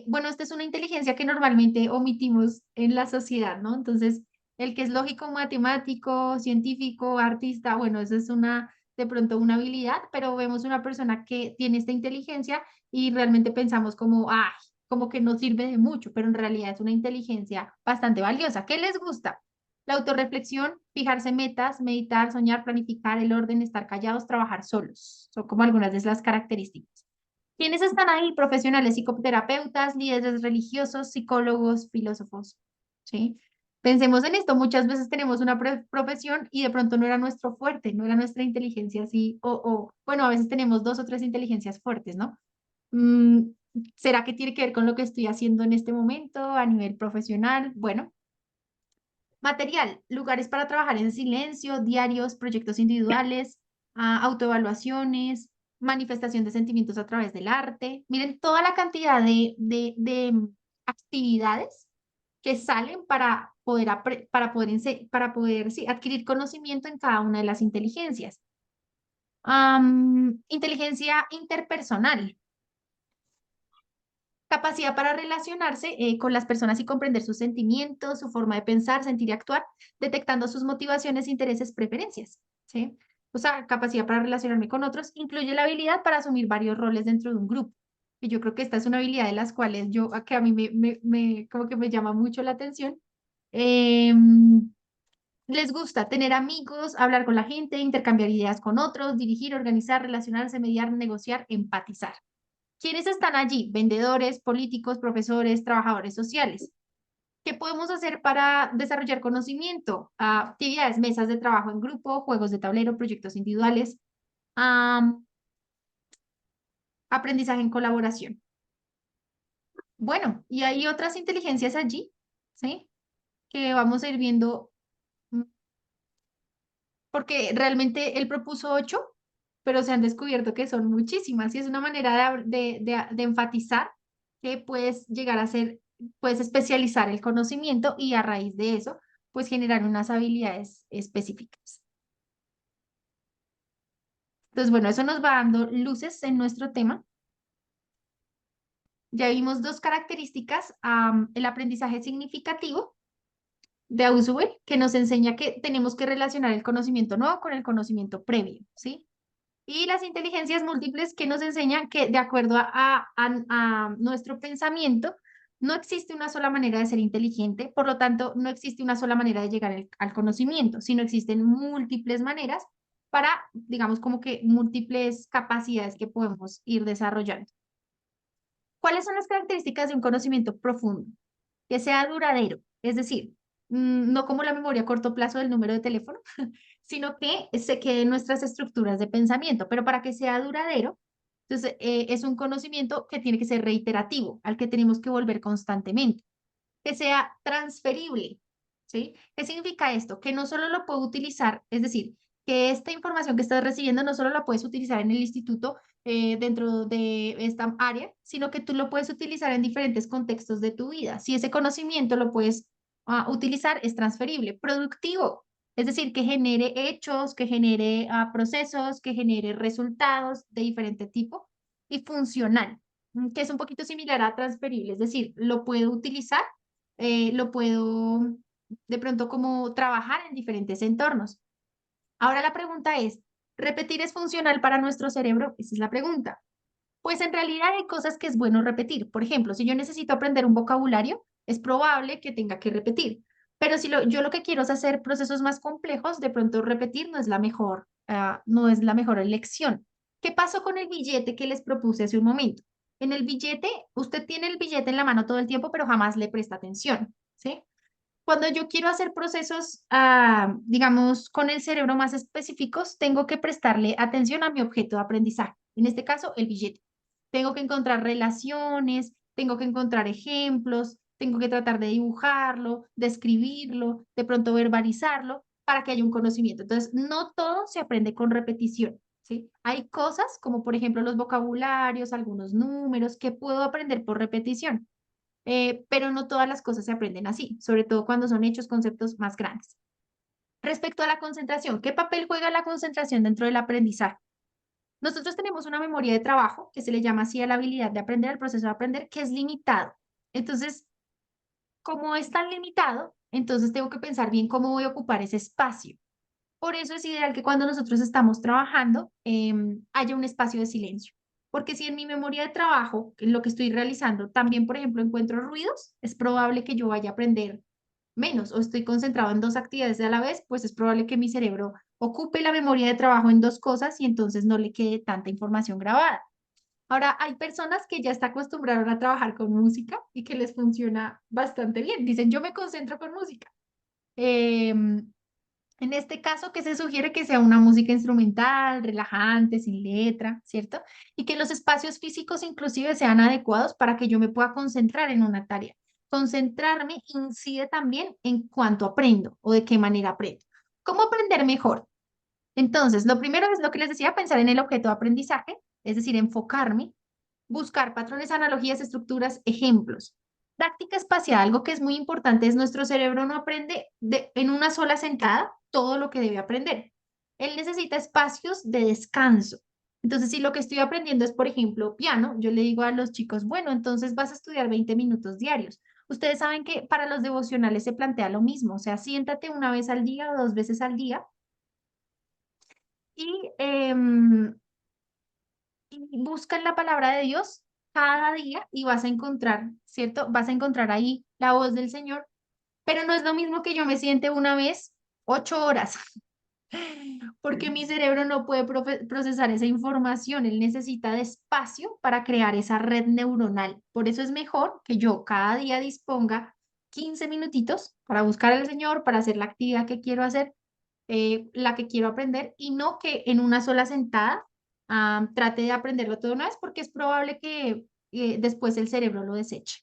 Bueno, esta es una inteligencia que normalmente omitimos en la sociedad, ¿no? Entonces, el que es lógico, matemático, científico, artista, bueno, eso es de pronto una habilidad, pero vemos una persona que tiene esta inteligencia y realmente pensamos como, ay, como que no sirve de mucho, pero en realidad es una inteligencia bastante valiosa. ¿Qué les gusta? La autorreflexión, fijarse metas, meditar, soñar, planificar, el orden, estar callados, trabajar solos. Son como algunas de las características. ¿Quiénes están ahí? Profesionales, psicoterapeutas, líderes religiosos, psicólogos, filósofos. ¿Sí? Pensemos en esto, muchas veces tenemos una profesión y de pronto no era nuestro fuerte, no era nuestra inteligencia así, bueno, a veces tenemos dos o tres inteligencias fuertes, ¿no? Mm, ¿Será que tiene que ver con lo que estoy haciendo en este momento a nivel profesional? Bueno, material, lugares para trabajar en silencio, diarios, proyectos individuales, autoevaluaciones, manifestación de sentimientos a través del arte. Miren toda la cantidad de actividades que salen para poder sí, adquirir conocimiento en cada una de las inteligencias. Inteligencia interpersonal. Capacidad para relacionarse con las personas y comprender sus sentimientos, su forma de pensar, sentir y actuar, detectando sus motivaciones, intereses, preferencias. ¿Sí? O sea, capacidad para relacionarme con otros incluye la habilidad para asumir varios roles dentro de un grupo. Y yo creo que esta es una habilidad de las cuales que a mí como que me llama mucho la atención. Les gusta tener amigos, hablar con la gente, intercambiar ideas con otros, dirigir, organizar, relacionarse, mediar, negociar, empatizar. ¿Quiénes están allí? Vendedores, políticos, profesores, trabajadores sociales. ¿Qué podemos hacer para desarrollar conocimiento? Actividades, mesas de trabajo en grupo, juegos de tablero, proyectos individuales, am, aprendizaje en colaboración. Bueno, y hay otras inteligencias allí, ¿sí? Que vamos a ir viendo, mm, porque realmente él propuso 8, pero se han descubierto que son muchísimas y es una manera de enfatizar que puedes llegar a ser puedes especializar el conocimiento y a raíz de eso, pues generar unas habilidades específicas. Entonces, bueno, eso nos va dando luces en nuestro tema. Ya vimos dos características, el aprendizaje significativo de Ausubel, que nos enseña que tenemos que relacionar el conocimiento nuevo con el conocimiento previo, ¿sí? Y las inteligencias múltiples que nos enseñan que de acuerdo a nuestro pensamiento, no existe una sola manera de ser inteligente, por lo tanto, no existe una sola manera de llegar al conocimiento, sino existen múltiples maneras para, digamos, como que múltiples capacidades que podemos ir desarrollando. ¿Cuáles son las características de un conocimiento profundo? Que sea duradero, es decir, no como la memoria a corto plazo del número de teléfono, sino que se quede en nuestras estructuras de pensamiento, pero para que sea duradero, entonces es un conocimiento que tiene que ser reiterativo, al que tenemos que volver constantemente, que sea transferible, ¿sí? ¿Qué significa esto? Que no solo lo puedo utilizar, es decir, que esta información que estás recibiendo no solo la puedes utilizar en el instituto dentro de esta área, sino que tú lo puedes utilizar en diferentes contextos de tu vida. Si ese conocimiento lo puedes utilizar, es transferible, productivo, es decir, que genere hechos, que genere procesos, que genere resultados de diferente tipo y funcional, que es un poquito similar a transferible, es decir, lo puedo utilizar, lo puedo de pronto como trabajar en diferentes entornos. Ahora la pregunta es, ¿repetir es funcional para nuestro cerebro? Esa es la pregunta. Pues en realidad hay cosas que es bueno repetir. Por ejemplo, si yo necesito aprender un vocabulario, es probable que tenga que repetir. Pero si yo lo que quiero es hacer procesos más complejos, de pronto repetir no es la mejor, no es la mejor elección. ¿Qué pasó con el billete que les propuse hace un momento? En el billete, usted tiene el billete en la mano todo el tiempo, pero jamás le presta atención, ¿sí? Cuando yo quiero hacer procesos, digamos, con el cerebro más específicos, tengo que prestarle atención a mi objeto de aprendizaje. En este caso, el billete. Tengo que encontrar relaciones, tengo que encontrar ejemplos, tengo que tratar de dibujarlo, de escribirlo, de pronto verbalizarlo para que haya un conocimiento. Entonces, no todo se aprende con repetición, ¿sí? Hay cosas como, por ejemplo, los vocabularios, algunos números que puedo aprender por repetición, pero no todas las cosas se aprenden así, sobre todo cuando son hechos conceptos más grandes. Respecto a la concentración, ¿qué papel juega la concentración dentro del aprendizaje? Nosotros tenemos una memoria de trabajo que se le llama así a la habilidad de aprender, al proceso de aprender, que es limitado. Entonces, como es tan limitado, entonces tengo que pensar bien cómo voy a ocupar ese espacio. Por eso es ideal que cuando nosotros estamos trabajando haya un espacio de silencio. Porque si en mi memoria de trabajo, en lo que estoy realizando, también, por ejemplo, encuentro ruidos, es probable que yo vaya a aprender menos o estoy concentrado en dos actividades a la vez, pues es probable que mi cerebro ocupe la memoria de trabajo en dos cosas y entonces no le quede tanta información grabada. Ahora, hay personas que ya están acostumbradas a trabajar con música y que les funciona bastante bien. Dicen, yo me concentro con música. Em, en este caso, que se sugiere que sea una música instrumental, relajante, sin letra, ¿cierto? Y que los espacios físicos inclusive sean adecuados para que yo me pueda concentrar en una tarea. Concentrarme incide también en cuánto aprendo o de qué manera aprendo. ¿Cómo aprender mejor? Entonces, lo primero es lo que les decía, pensar en el objeto de aprendizaje, es decir, enfocarme, buscar patrones, analogías, estructuras, ejemplos. Práctica espacial, algo que es muy importante es nuestro cerebro no aprende en una sola sentada todo lo que debe aprender. Él necesita espacios de descanso. Entonces, si lo que estoy aprendiendo es, por ejemplo, piano, yo le digo a los chicos, bueno, entonces vas a estudiar 20 minutos diarios. Ustedes saben que para los devocionales se plantea lo mismo, o sea, siéntate una vez al día o dos veces al día y y busca en la palabra de Dios cada día y vas a encontrar, ¿cierto? Vas a encontrar ahí la voz del Señor, pero no es lo mismo que yo me siente una vez 8 horas, porque mi cerebro no puede procesar esa información, él necesita de espacio para crear esa red neuronal. Por eso es mejor que yo cada día disponga 15 minutitos para buscar al Señor, para hacer la actividad que quiero hacer, la que quiero aprender, y no que en una sola sentada trate de aprenderlo todo una vez, porque es probable que después el cerebro lo deseche.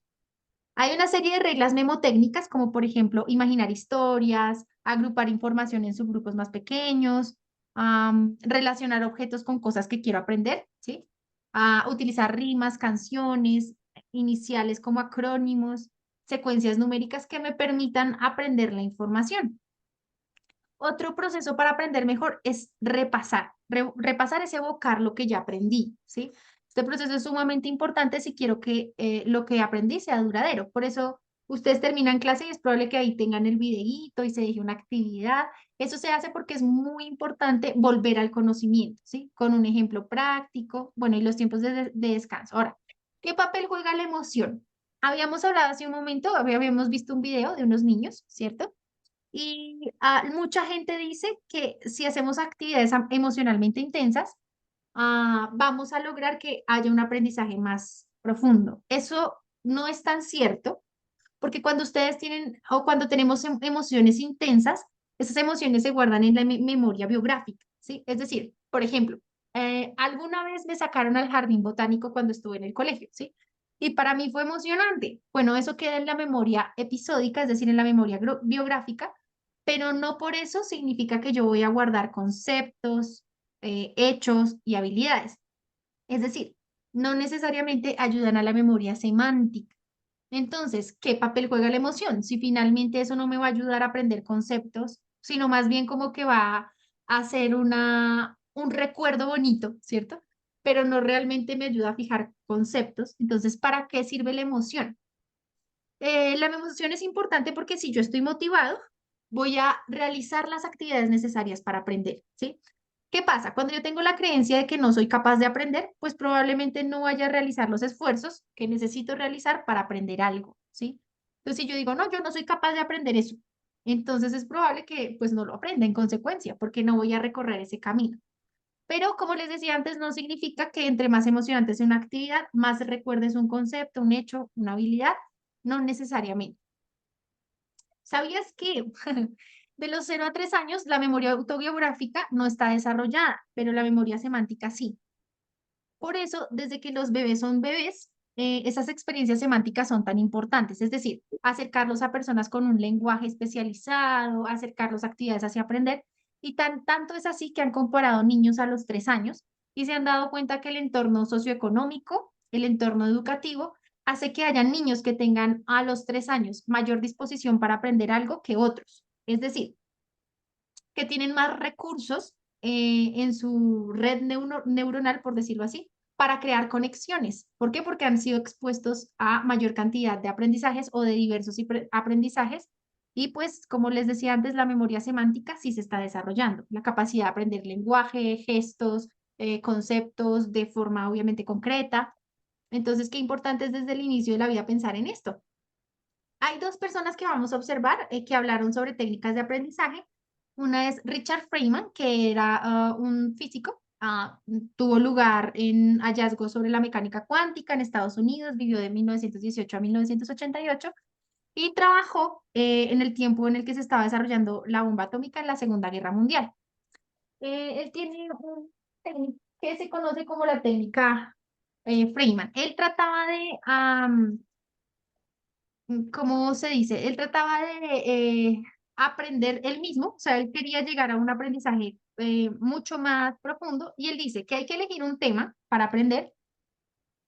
Hay una serie de reglas memotécnicas, como por ejemplo imaginar historias, agrupar información en subgrupos más pequeños, relacionar objetos con cosas que quiero aprender, ¿sí? Utilizar rimas, canciones, iniciales como acrónimos, secuencias numéricas que me permitan aprender la información. Otro proceso para aprender mejor es repasar. Repasar es evocar lo que ya aprendí, ¿sí? Este proceso es sumamente importante si quiero que lo que aprendí sea duradero. Por eso ustedes terminan clase y es probable que ahí tengan el videíto y se deje una actividad. Eso se hace porque es muy importante volver al conocimiento, ¿sí? Con un ejemplo práctico, bueno, y los tiempos de descanso. Ahora, ¿qué papel juega la emoción? Habíamos hablado hace un momento, habíamos visto un video de unos niños, ¿cierto? Y mucha gente dice que si hacemos actividades emocionalmente intensas, vamos a lograr que haya un aprendizaje más profundo. Eso no es tan cierto, porque cuando ustedes tienen o cuando tenemos emociones intensas, esas emociones se guardan en la memoria biográfica, ¿sí? Es decir, por ejemplo, alguna vez me sacaron al jardín botánico cuando estuve en el colegio, ¿sí? Y para mí fue emocionante. Bueno, eso queda en la memoria episódica, es decir, en la memoria biográfica, pero no por eso significa que yo voy a guardar conceptos, hechos y habilidades. Es decir, no necesariamente ayudan a la memoria semántica. Entonces, ¿qué papel juega la emoción? Si finalmente eso no me va a ayudar a aprender conceptos, sino más bien como que va a ser un recuerdo bonito, ¿cierto? Pero no realmente me ayuda a fijar conceptos. Entonces, ¿para qué sirve la emoción? La emoción es importante porque si yo estoy motivado, voy a realizar las actividades necesarias para aprender, ¿sí? ¿Qué pasa? Cuando yo tengo la creencia de que no soy capaz de aprender, pues probablemente no vaya a realizar los esfuerzos que necesito realizar para aprender algo, ¿sí? Entonces, si yo digo, no, yo no soy capaz de aprender eso, entonces es probable que pues no lo aprenda en consecuencia, porque no voy a recorrer ese camino. Pero como les decía antes, no significa que entre más emocionante sea una actividad, más recuerdes un concepto, un hecho, una habilidad, no necesariamente. ¿Sabías que de los 0 a 3 años la memoria autobiográfica no está desarrollada, pero la memoria semántica sí? Por eso, desde que los bebés son bebés, esas experiencias semánticas son tan importantes, es decir, acercarlos a personas con un lenguaje especializado, acercarlos a actividades hacia aprender, y tanto es así que han comparado niños a los 3 años y se han dado cuenta que el entorno socioeconómico, el entorno educativo, hace que haya niños que tengan a los 3 años mayor disposición para aprender algo que otros. Es decir, que tienen más recursos en su red neuronal, por decirlo así, para crear conexiones. ¿Por qué? Porque han sido expuestos a mayor cantidad de aprendizajes o de diversos aprendizajes. Y pues, como les decía antes, la memoria semántica sí se está desarrollando. La capacidad de aprender lenguaje, gestos, conceptos de forma obviamente concreta. Entonces, qué importante es desde el inicio de la vida pensar en esto. Hay dos personas que vamos a observar que hablaron sobre técnicas de aprendizaje. Una es Richard Feynman, que era un físico, tuvo lugar en hallazgos sobre la mecánica cuántica en Estados Unidos, vivió de 1918 a 1988 y trabajó en el tiempo en el que se estaba desarrollando la bomba atómica en la Segunda Guerra Mundial. Él tiene un técnica que se conoce como la técnica Feynman. Él trataba de ¿cómo se dice? Él trataba de aprender él mismo, o sea, él quería llegar a un aprendizaje mucho más profundo y él dice que hay que elegir un tema para aprender,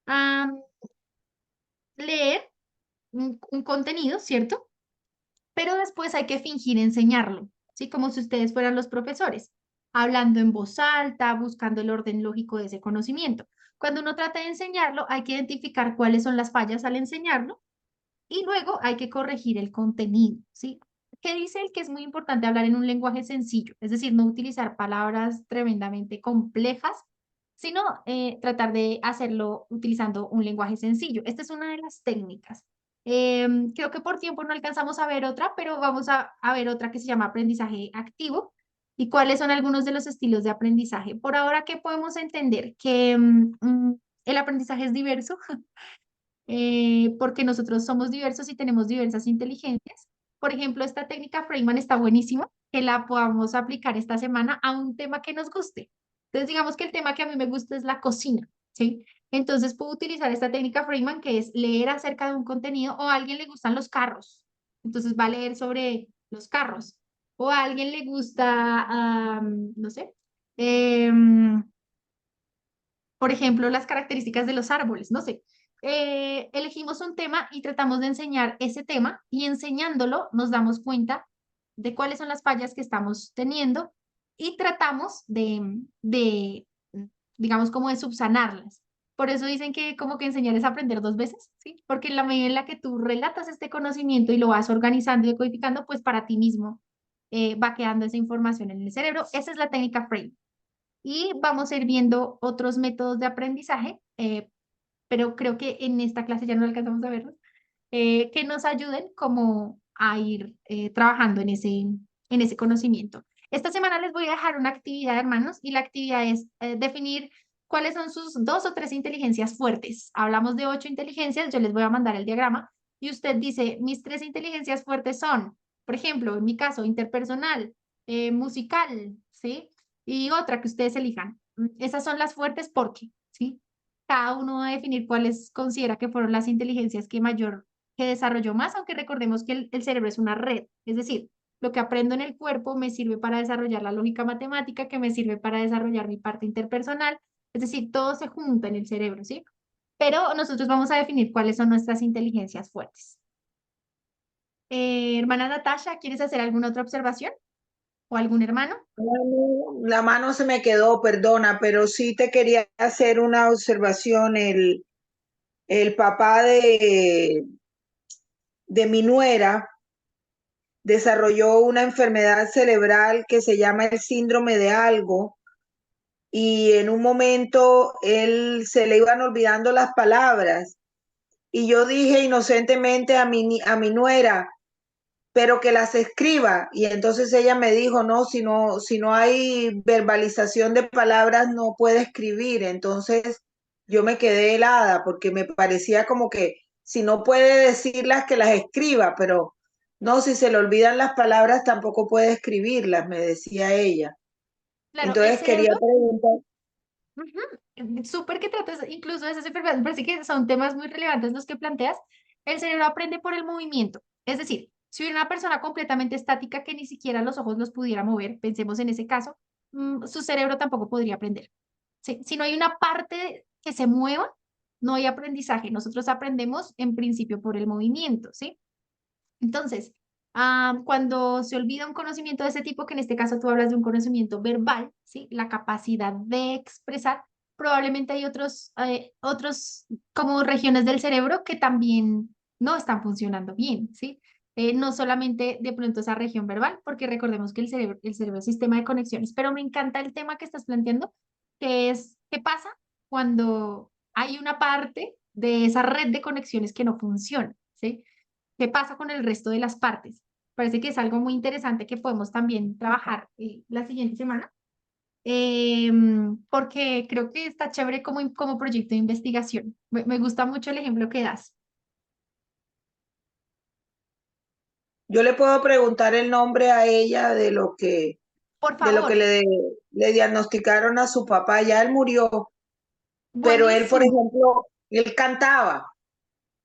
a leer un contenido, ¿cierto? Pero después hay que fingir enseñarlo, ¿sí? Como si ustedes fueran los profesores, hablando en voz alta, buscando el orden lógico de ese conocimiento. Cuando uno trata de enseñarlo, hay que identificar cuáles son las fallas al enseñarlo y luego hay que corregir el contenido, ¿sí? ¿Qué dice él? Que es muy importante hablar en un lenguaje sencillo, es decir, no utilizar palabras tremendamente complejas, sino tratar de hacerlo utilizando un lenguaje sencillo. Esta es una de las técnicas. Creo que por tiempo no alcanzamos a ver otra, pero vamos a ver otra que se llama aprendizaje activo. ¿Y cuáles son algunos de los estilos de aprendizaje? Por ahora, ¿qué podemos entender? Que el aprendizaje es diverso, porque nosotros somos diversos y tenemos diversas inteligencias. Por ejemplo, esta técnica Feynman está buenísima, que la podamos aplicar esta semana a un tema que nos guste. Entonces, digamos que el tema que a mí me gusta es la cocina, ¿sí? Entonces, puedo utilizar esta técnica Feynman, que es leer acerca de un contenido, o a alguien le gustan los carros, entonces va a leer sobre los carros, o a alguien le gusta, no sé, em, por ejemplo, las características de los árboles, no sé. elegimos un tema y tratamos de enseñar ese tema y enseñándolo nos damos cuenta de cuáles son las fallas que estamos teniendo y tratamos digamos, como de subsanarlas. Por eso dicen que como que enseñar es aprender dos veces, ¿sí? Porque en la medida en la que tú relatas este conocimiento y lo vas organizando y decodificando, pues para ti mismo va quedando esa información en el cerebro. Esa es la técnica Frame. Y vamos a ir viendo otros métodos de aprendizaje, pero creo que en esta clase ya no alcanzamos a verlos, que nos ayuden como a ir trabajando en ese conocimiento. Esta semana les voy a dejar una actividad, hermanos, y la actividad es definir cuáles son sus 2 o 3 inteligencias fuertes. Hablamos de 8 inteligencias, yo les voy a mandar el diagrama y usted dice, mis 3 inteligencias fuertes son, por ejemplo, en mi caso, interpersonal, musical, ¿sí? Y otra que ustedes elijan. Esas son las fuertes porque, ¿sí? Cada uno va a definir cuáles considera que fueron las inteligencias que desarrolló más, aunque recordemos que el cerebro es una red, es decir, lo que aprendo en el cuerpo me sirve para desarrollar la lógica matemática, que me sirve para desarrollar mi parte interpersonal, es decir, todo se junta en el cerebro, ¿sí? Pero nosotros vamos a definir cuáles son nuestras inteligencias fuertes. Hermana Natasha, ¿quieres hacer alguna otra observación? ¿O algún hermano? La mano se me quedó, perdona, pero sí te quería hacer una observación. El papá de mi nuera desarrolló una enfermedad cerebral que se llama el síndrome de algo y en un momento él se le iban olvidando las palabras y yo dije inocentemente a mi nuera, pero que las escriba. Y entonces ella me dijo, no, si no hay verbalización de palabras, no puede escribir. Entonces yo me quedé helada porque me parecía como que si no puede decirlas, que las escriba, pero no, si se le olvidan las palabras, tampoco puede escribirlas, me decía ella. Claro, el Entonces quería cerebro. preguntar, Ujú. Súper que tratas incluso de esas enfermedades, me parece que son temas muy relevantes los que planteas. El cerebro aprende por el movimiento, es decir, si hubiera una persona completamente estática que ni siquiera los ojos los pudiera mover, pensemos en ese caso, su cerebro tampoco podría aprender. ¿Sí? Si no hay una parte que se mueva, no hay aprendizaje. Nosotros aprendemos en principio por el movimiento, ¿sí? Entonces, cuando se olvida un conocimiento de ese tipo, que en este caso tú hablas de un conocimiento verbal, ¿sí? La capacidad de expresar, probablemente hay otros como regiones del cerebro que también no están funcionando bien, ¿sí? No solamente de pronto esa región verbal, porque recordemos que el cerebro es sistema de conexiones, pero me encanta el tema que estás planteando, que es, ¿qué pasa cuando hay una parte de esa red de conexiones que no funciona, ¿sí? ¿Qué pasa con el resto de las partes? Parece que es algo muy interesante que podemos también trabajar la siguiente semana, porque creo que está chévere como proyecto de investigación. Me gusta mucho el ejemplo que das. yo le puedo preguntar el nombre a ella Por de lo que favor, le diagnosticaron a su papá. Ya él murió, pero él, por buenísimo. ejemplo, él cantaba.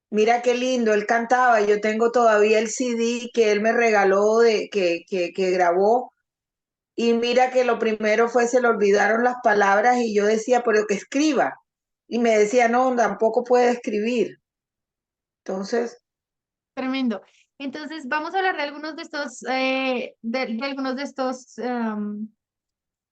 Mira qué lindo, él cantaba. Yo tengo todavía el CD que él me regaló que grabó. Y mira que lo primero fue, se le olvidaron las palabras y yo decía, pero que escriba. Y me decía, no, tampoco puede escribir. Entonces, Tremendo. Entonces, vamos a hablar de algunos de estos, de algunos de estos,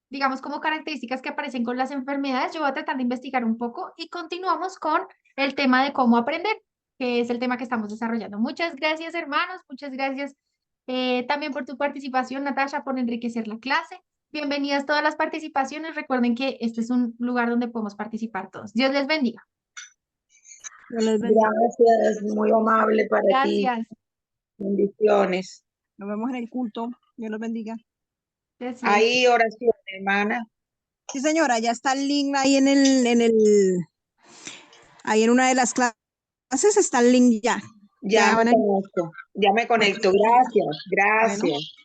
digamos, como características que aparecen con las enfermedades. Yo voy a tratar de investigar un poco y continuamos con el tema de cómo aprender, que es el tema que estamos desarrollando. Muchas gracias, hermanos. Muchas gracias también por tu participación, Natasha, por enriquecer la clase. Bienvenidas todas las participaciones. Recuerden que este es un lugar donde podemos participar todos. Dios les bendiga. Dios les bendiga. gracias, muy amable para ti. Gracias. Bendiciones. Nos vemos en el culto. Dios los bendiga. Gracias. Ahí oración, hermana. Sí, señora, ya está el link ahí ahí en una de las clases está el link ya. Ya Ya me van a, conecto, ya me bueno, conecto. Gracias, bueno. gracias.